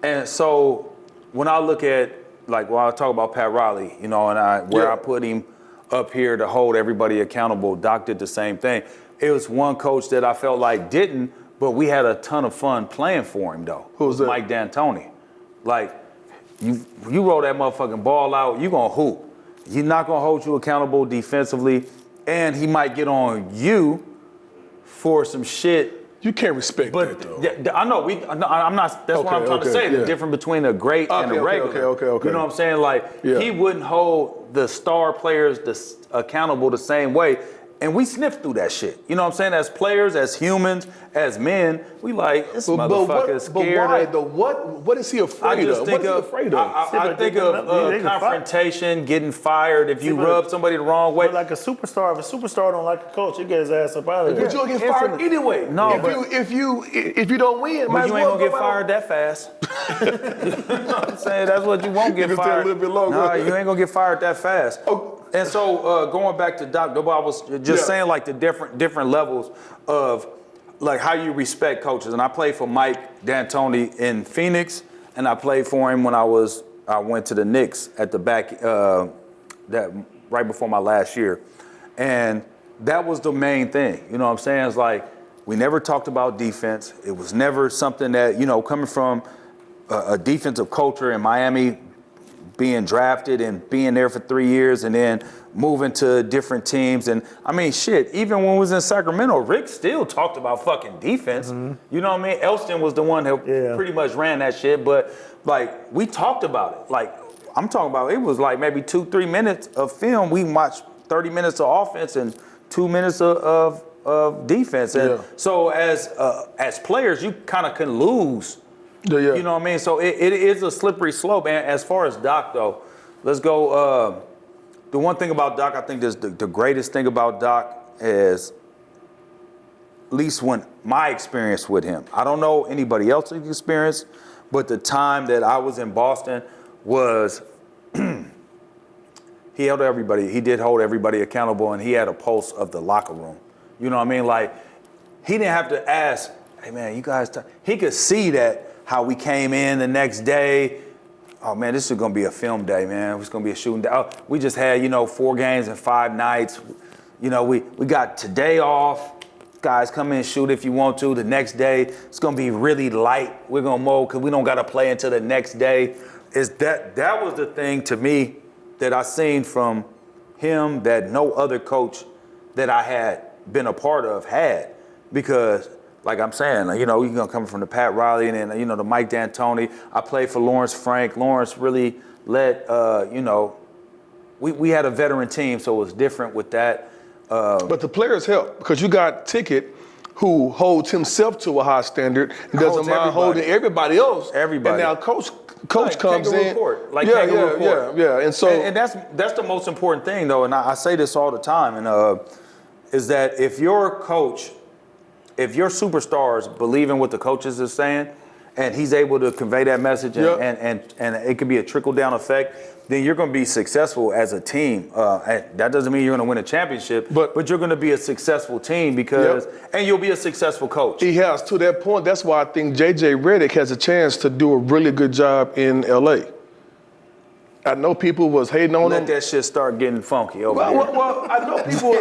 And so when I look at, like, when I talk about Pat Riley, I put him up here to hold everybody accountable, Doc did the same thing. It was one coach that I felt like didn't, but we had a ton of fun playing for him, though. Who was that? Mike D'Antoni. Like, you roll that motherfucking ball out, you gonna hoop. He's not gonna hold you accountable defensively, and he might get on you for some shit. You can't respect that, though. I know. I'm not. That's what I'm trying to say. The difference between a great and a regular. Okay. You know what I'm saying? Like, he wouldn't hold the star players accountable the same way. And we sniffed through that shit. You know what I'm saying? As players, as humans, as men, we like, this motherfucker is scared. But why, though? What is he afraid of? What is he afraid of? I think of confrontation, getting fired, if you rub somebody the wrong way. But like a superstar, if a superstar don't like a coach, he get his ass up out of there. But you'll get fired anyway. No, if you don't win, but you ain't gonna get fired that fast. You know what I'm saying? That's what you won't get fired. A little bit longer. No, you ain't gonna get fired that fast. And so going back to Doc, I was just saying like the different levels of like how you respect coaches. And I played for Mike D'Antoni in Phoenix, and I played for him when I went to the Knicks at the back that right before my last year. And that was the main thing. You know what I'm saying? It's like we never talked about defense. It was never something that, you know, coming from a defensive culture in Miami, being drafted and being there for 3 years and then moving to different teams. And I mean, shit, even when we was in Sacramento, Rick still talked about fucking defense. You know what I mean? Elston was the one that pretty much ran that shit. But like, we talked about it. Like, I'm talking about, it was like maybe 2-3 minutes of film. We watched 30 minutes of offense and 2 minutes of defense. And so as players, you kind of can lose. You know what I mean? So it is a slippery slope. And as far as Doc, though, let's go. The one thing about Doc, I think the greatest thing about Doc is, at least when my experience with him, I don't know anybody else's experience, but the time that I was in Boston was he held everybody. He did hold everybody accountable, and he had a pulse of the locker room. You know what I mean? Like, he didn't have to ask, hey, man, you guys, he could see that how we came in the next day. Oh, man, this is going to be a film day, man. It's going to be a shooting day. Oh, we just had, 4 games in 5 nights. We got today off. Guys, come in and shoot if you want to. The next day, it's going to be really light. We're going to mow because we don't got to play until the next day. That was the thing to me that I seen from him that no other coach that I had been a part of had. Because, like I'm saying, you're going to come from the Pat Riley and then, the Mike D'Antoni. I played for Lawrence Frank. Lawrence really led, we had a veteran team, so it was different with that. But the players help because you got Ticket, who holds himself to a high standard and doesn't mind holding everybody else. Everybody. And now coach like comes in. Report. And so and that's the most important thing, though. And I say this all the time, and is that if your superstars believe in what the coaches is saying, and he's able to convey that message, and it could be a trickle down effect, then you're going to be successful as a team. That doesn't mean you're going to win a championship, but you're going to be a successful team and you'll be a successful coach. He has, to that point. That's why I think J.J. Redick has a chance to do a really good job in L.A. I know people was hating on him. Let that shit start getting funky over here. Well, I know people,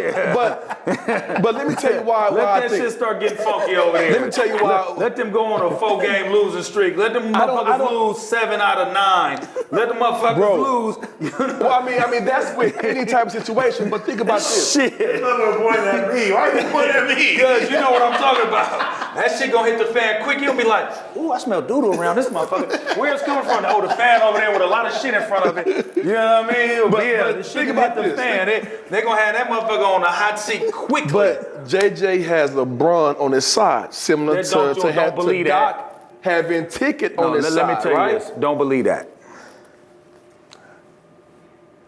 but let me tell you why. Let that shit start getting funky over here. Let me tell you why. Let them go on a 4-game losing streak. Let them motherfuckers lose 7 out of 9. Let them motherfuckers lose. Well, I mean, that's with any type of situation. But think about this. Shit. You're pointing at me. Why are you pointing at me? Because you know what I'm talking about. That shit gonna hit the fan quick. You'll be like, ooh, I smell doodle around this motherfucker. Where's it coming from? Oh, the fan over there with a lot of shit in front of it. You know what I mean? But the shit hit the fan. They're gonna have that motherfucker on the hot seat quickly. But JJ has LeBron on his side, similar to Doc having Ticket on his side. Let me tell you this. Don't believe that.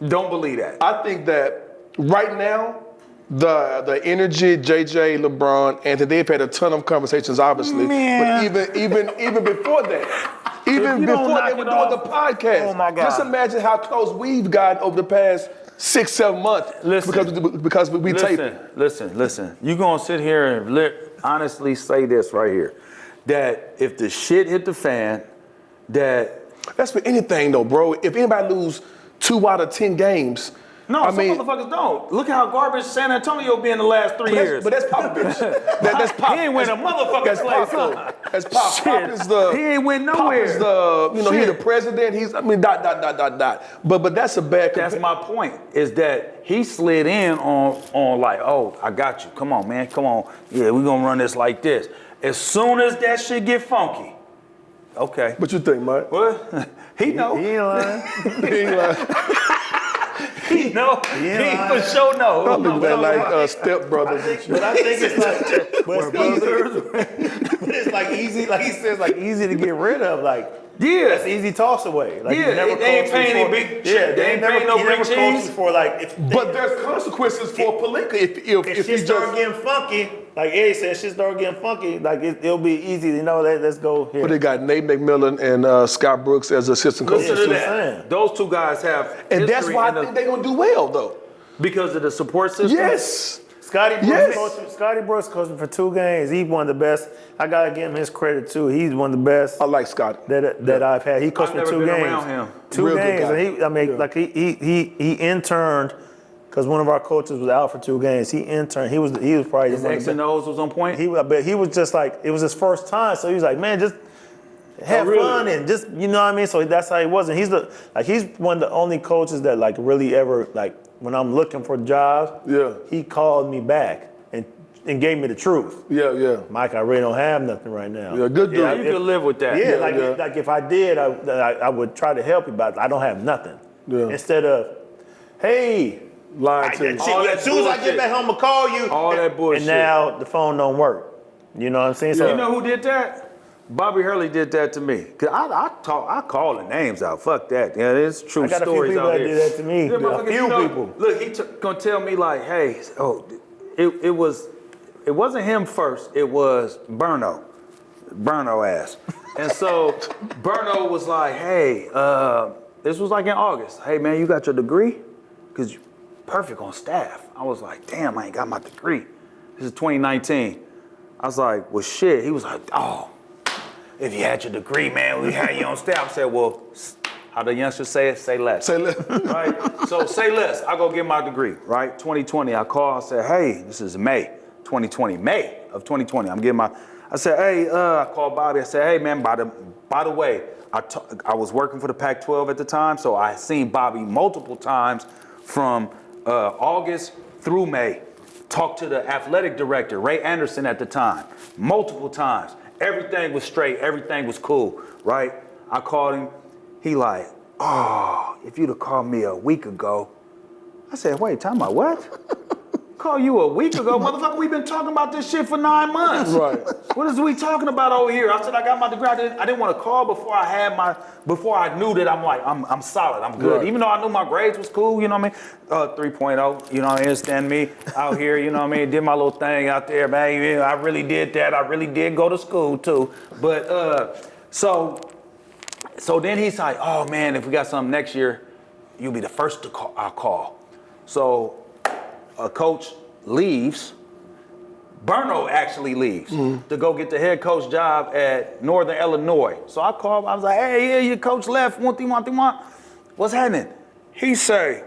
Don't believe that. I think that right now, the energy, JJ, LeBron, and they've had a ton of conversations, obviously. Man. But even before that, even before they were doing the podcast, oh my God. Just imagine how close we've gotten over the past 6-7 months because we tape it. Listen. You're gonna sit here and honestly say this right here, that if the shit hit the fan, that's for anything though, bro. If anybody lose 2 out of 10 games. No, some motherfuckers don't. Look how garbage San Antonio been the last 3 years. But that's Popovich. That's Pop. He ain't win a motherfucking place. That's Pop. Pop is he ain't win nowhere. Pop is he's the president. He's But that's a bad. That's my point. Is that he slid in on like, oh, I got you. Come on, man. Come on. Yeah, we gonna run this like this. As soon as that shit get funky, okay. What you think, Mike? What? He know. He ain't lying. He ain't lying. He know. He for sure know. I look at like Step Brothers. But I think it's like, but it's like easy, like he says, like easy to get rid of. Like, that's easy toss away. Like, they ain't paying any big. They ain't paying no big cheese. Before, like, but there's consequences for Pelinka if shit start getting funky. Like Eddie said, shit start getting funky. Like it'll be easy to know that. Let's go here. But they got Nate McMillan and Scott Brooks as assistant coaches. Listen to that. Those 2 guys have, and that's why I think they're gonna do well though. Because of the support system. Yes. Scotty Brooks coached me for 2 games. He's one of the best. I gotta give him his credit too. He's one of the best. I like Scotty. That I've had. He coached I've me 2 never been games. around him. 2 Real good games, guy. and he interned because one of our coaches was out for 2 games. He interned. He was probably His one of X the and O's was on point. But he was just like, it was his first time, so he was like, man, just have fun and just, you know what I mean? So that's how he was. And he's one of the only coaches that like really ever, like when I'm looking for jobs, he called me back and gave me the truth. Yeah. Mike, I really don't have nothing right now. Yeah, good dude. Yeah, you could live with that. Yeah, like if I did, I would try to help you, but I don't have nothing. Yeah. Instead of, hey, Lying to you. as soon as I get back home, I'll call you. All that bullshit. And now the phone don't work. You know what I'm saying? So You know who did that? Bobby Hurley did that to me. Cause I call the names out. Fuck that. Yeah, there's true I got a few stories people out that here. did that to me. Yeah, A motherfucker, few people. Look, he gonna tell me like, hey, it wasn't him first. It was Burno ass. And so Burno was like, hey, this was like in August. Hey man, you got your degree? Cause you're perfect on staff. I was like, damn, I ain't got my degree. This is 2019. I was like, well, shit. He was like, oh, if you had your degree, man, we had you on staff. I said, well, how the youngsters say it, say less. Say less. Right? So say less. I go get my degree, right? 2020, I call, I said, hey, this is May of 2020. I said, hey, I called Bobby. I said, hey, man, by the way, I was working for the Pac-12 at the time, so I seen Bobby multiple times from August through May. Talked to the athletic director, Ray Anderson at the time, multiple times. Everything was straight, everything was cool, right? I called him, he like, oh, if you'd have called me a week ago. I said, wait, time out, what? Call you a week ago? Motherfucker, we've been talking about this shit for 9 months. Right. What is we talking about over here? I said I got my degree. I didn't want to call before I knew that I'm solid, I'm good. Right. Even though I knew my grades was cool, you know what I mean? 3.0, you know, understand me out here, you know what I mean? Did my little thing out there, man. You know, I really did that. I really did go to school too. But so then he's like, oh man, if we got something next year, you'll be the first to call. I'll call. So a coach leaves. Burno actually leaves to go get the head coach job at Northern Illinois. So I called him. I was like, hey, yeah, your coach left. One thing. What's happening? He say,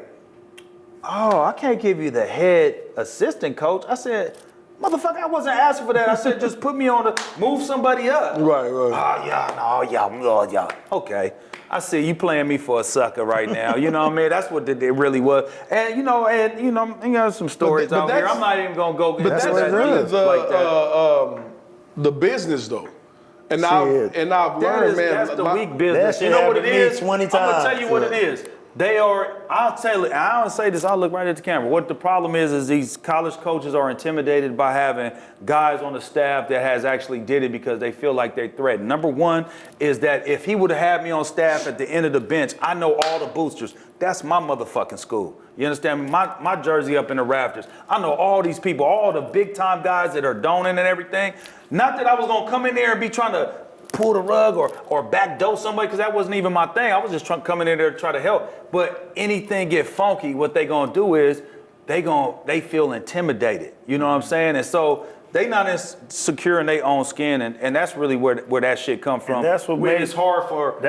oh, I can't give you the head assistant coach. I said, motherfucker, I wasn't asking for that. I said, just put me on move somebody up. Right. Oh, yeah. Okay. I see you playing me for a sucker right now. You know what I mean? That's what it really was. And you know, some stories out here. I'm not even gonna go. But that's the business though. And I've learned, man. That's the weak business. You know what it is? 20 I'm gonna times. tell you what it is. They are, I'll tell you, I don't say this, I'll look right at the camera. What the problem is these college coaches are intimidated by having guys on the staff that has actually did it because they feel like they're threatened. Number one is that if he would have had me on staff at the end of the bench, I know all the boosters. That's my motherfucking school. You understand me? My jersey up in the rafters. I know all these people, all the big time guys that are doning and everything. Not that I was gonna come in there and be trying to pull the rug or backdoor somebody, because that wasn't even my thing. I was just coming in there to try to help. But anything get funky, what they gonna do is they feel intimidated. You know what I'm saying? And so they not secure in their own skin, and that's really where that shit come from. And that's what it's hard for us.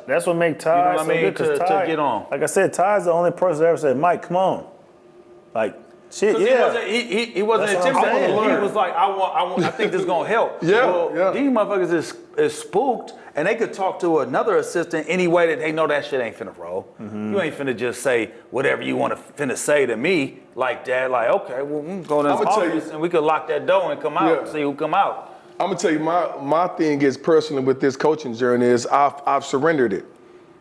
That's what make Ty so good to get on. Like I said, Ty's the only person that ever said, Mike, come on. Like, shit, yeah. He wasn't That's what I'm intimidated. saying. He was like, I think this is gonna help. Yeah, yeah. These motherfuckers is spooked, and they could talk to another assistant any way that they know that shit ain't finna roll. Mm-hmm. You ain't finna just say whatever you want to finna say to me like that. Like, okay, well, we can go to this office and we could lock that door and come out and see who come out. I'm gonna tell you, my thing is personally with this coaching journey is I've surrendered it.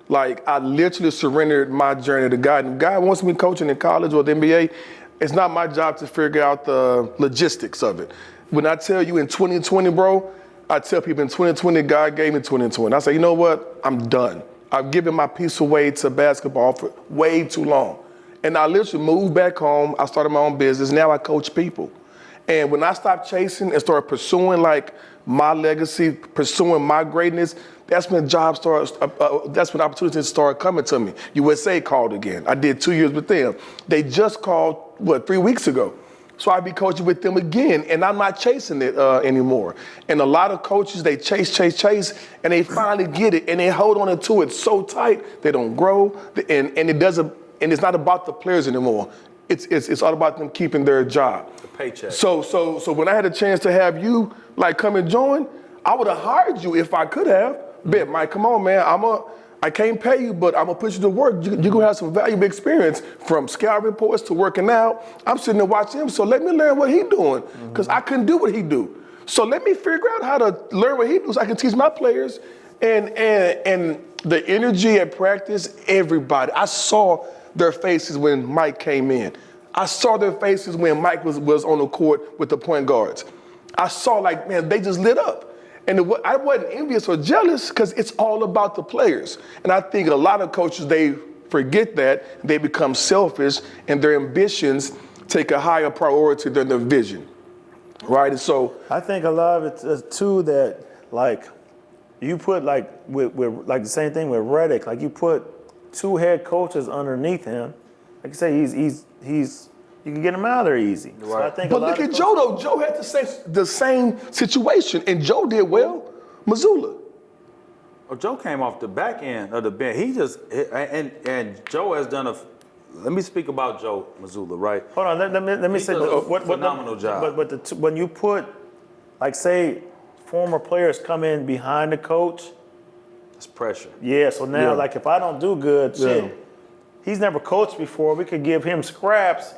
Like, I literally surrendered my journey to God. And if God wants me coaching in college or the NBA, it's not my job to figure out the logistics of it. When I tell you in 2020, bro, I tell people in 2020, God gave me 2020. I say, you know what? I'm done. I've given my piece away to basketball for way too long. And I literally moved back home. I started my own business. Now I coach people. And when I stopped chasing and started pursuing like my legacy, pursuing my greatness, that's when jobs started, that's when opportunities started coming to me. USA called again. I did 2 years with them. They just called, 3 weeks ago. so I'd be coaching with them again, and I'm not chasing it anymore. And a lot of coaches, they chase, and they finally get it, and they hold on to it so tight they don't grow, and it doesn't. And it's not about the players anymore. It's all about them keeping their job. The paycheck. So when I had a chance to have you like come and join, I would have hired you if I could have. Bet, Mike, come on, man. I can't pay you, but I'm gonna put you to work. You're gonna have some valuable experience from scout reports to working out. I'm sitting there watching him, so let me learn what he's doing, because I couldn't do what he do. So let me figure out how to learn what he does so I can teach my players. And the energy at practice, everybody. I saw their faces when Mike came in. I saw their faces when Mike was on the court with the point guards. I saw like, man, they just lit up. And I wasn't envious or jealous because it's all about the players. And I think a lot of coaches, they forget that. They become selfish and their ambitions take a higher priority than their vision, right? And so I think a lot of it too that like you put like with like the same thing with Reddick, like you put 2 head coaches underneath him. Like you say, he's you can get him out of there easy. Right. So I think but look at Joe though. Joe had the same situation, and Joe did well. Missoula. Oh, Joe came off the back end of the bench. He just and Joe has done Let me speak about Joe Missoula, right? Hold on. Let me say what phenomenal job. But when you put, like, say, former players come in behind the coach. It's pressure. Yeah. So now, like, if I don't do good, shit, he's never coached before. We could give him scraps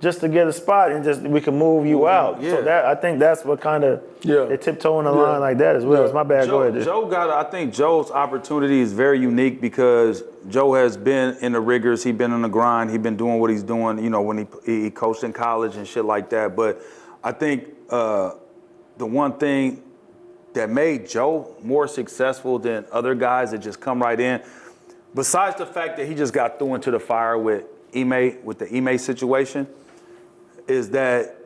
just to get a spot, and we can move you out. Yeah. So I think that's what kind of they tiptoeing the line like that as well. Yeah. It's my bad. Go ahead. I think Joe's opportunity is very unique because Joe has been in the rigors. He's been on the grind. He's been doing what he's doing, you know, when he coached in college and shit like that. But I think the one thing that made Joe more successful than other guys that just come right in, besides the fact that he just got thrown into the fire with the Ime situation, is that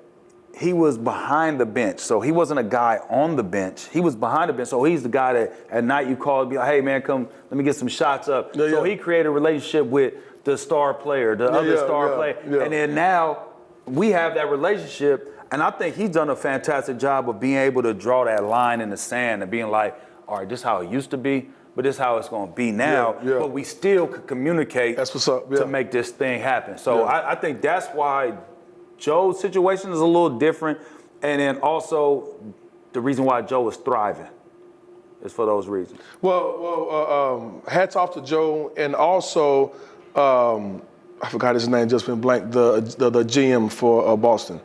he was behind the bench. So he wasn't a guy on the bench. He was behind the bench. So he's the guy that at night you call and be like, hey, man, come, let me get some shots up. So he created a relationship with the star player, the other star player. Yeah. And then now we have that relationship. And I think he's done a fantastic job of being able to draw that line in the sand and being like, all right, this is how it used to be, but this is how it's going to be now. But we still could communicate that's what's up. to make this thing happen. So I think that's why Joe's situation is a little different. And then also the reason why Joe is thriving is for those reasons. Well, hats off to Joe. And also, I forgot his name, just went blank, the GM for Boston.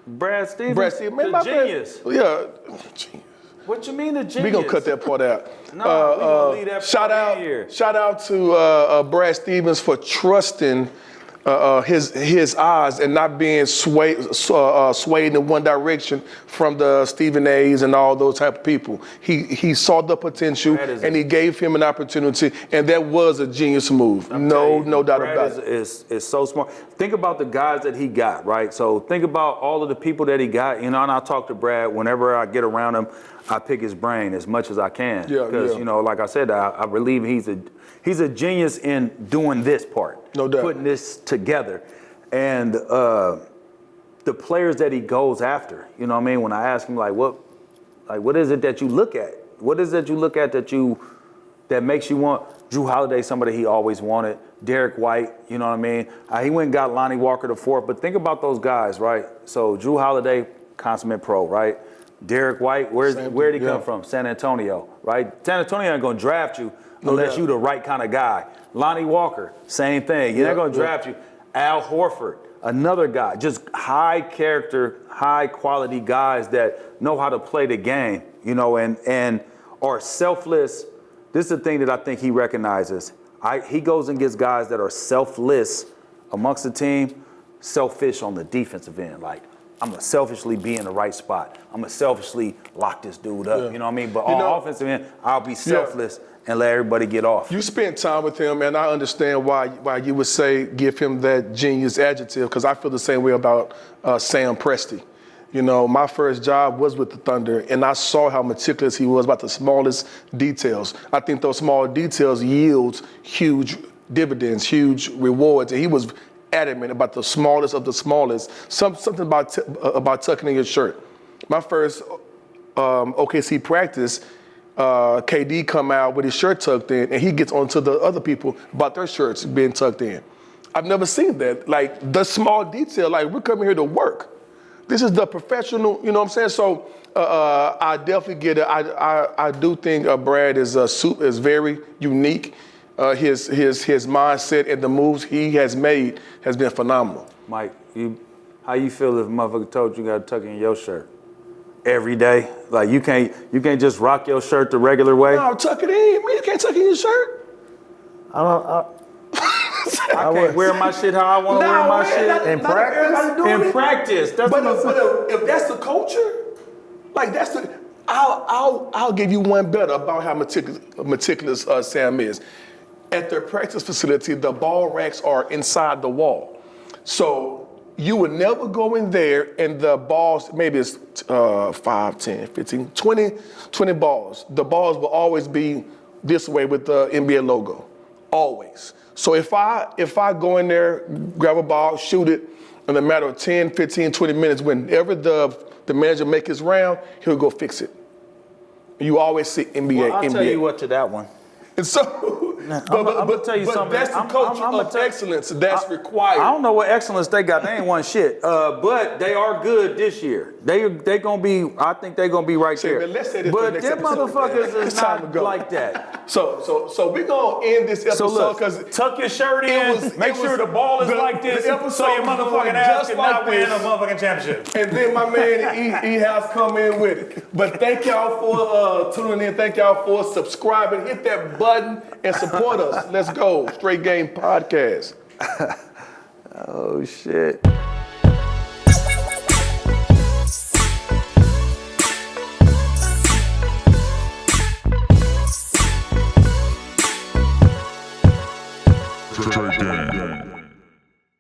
Brad Stevens, man, the genius. Genius. What you mean the genius? We gonna cut that part out. No, we gonna leave that part in here. Shout out to Brad Stevens for trusting his eyes and not being swayed in one direction from the Stephen A's and all those type of people. He saw the potential and he gave him an opportunity, and that was a genius move. No doubt about it. Is so smart. Think about the guys that he got, right? So think about all of the people that he got. You know, and I talk to Brad whenever I get around him. I pick his brain as much as I can because you know, like I said, I believe he's a genius in doing this part, no doubt, putting this together, and the players that he goes after. You know what I mean? When I ask him what is it that you look at? What is it you look at that makes you want Drew Holiday, somebody he always wanted, Derek White, you know what I mean? He went and got Lonnie Walker the fourth, but think about those guys, right? So Drew Holiday, consummate pro, right? Derek White, where'd he come from? San Antonio, right? San Antonio ain't gonna draft you unless you the right kind of guy. Lonnie Walker, same thing. You're not gonna draft you. Al Horford, another guy. Just high character, high quality guys that know how to play the game, you know, and are selfless. This is the thing that I think he recognizes. He goes and gets guys that are selfless amongst the team, selfish on the defensive end, like, I'm going to selfishly be in the right spot. I'm going to selfishly lock this dude up. You know what I mean? But on offensive end, I'll be selfless and let everybody get off. You spent time with him, and I understand why you would say give him that genius adjective, because I feel the same way about Sam Presti. You know, my first job was with the Thunder, and I saw how meticulous he was about the smallest details. I think those small details yields huge dividends, huge rewards, and he was adamant about the smallest of the smallest. Something about tucking in your shirt. My first OKC practice, KD come out with his shirt tucked in, and he gets on to the other people about their shirts being tucked in. I've never seen that. Like, the small detail, like, we're coming here to work. This is the professional, you know what I'm saying? So I definitely get it. I do think Brad is very unique. His mindset and the moves he has made has been phenomenal. Mike, how you feel if a motherfucker told you got to tuck in your shirt every day? Like, you can't just rock your shirt the regular way? No, tuck it in. Man, you can't tuck in your shirt. I can't wear my shit how I want to wear my shit. In practice? In practice. That's But what I'm if that's the culture, like that's the, I'll give you one better about how meticulous Sam is. At their practice facility, the ball racks are inside the wall. So you would never go in there and the balls, maybe it's 5, 10, 15, 20 balls. The balls will always be this way with the NBA logo, always. So if I go in there, grab a ball, shoot it, in a matter of 10, 15, 20 minutes, whenever the manager make his round, he'll go fix it. You always see NBA. Well, I'll NBA. tell you what to that one. And so, I'm gonna tell you something. That's the culture of excellence that's required. I don't know what excellence they got. They ain't won shit. But they are good this year. They gonna be. I think they gonna be right there. Man, let's say this but the next them episode, motherfuckers man. is It's time to not go. like that. So we're gonna end this So episode look, because tuck your shirt in. Make sure the ball is like this, so your motherfucking ass just can like not win a this. motherfucking championship. And then my man E House come in with it. But thank y'all for tuning in. Thank y'all for subscribing. Hit that button and support us. Let's go. Straight Game Podcast. Oh shit.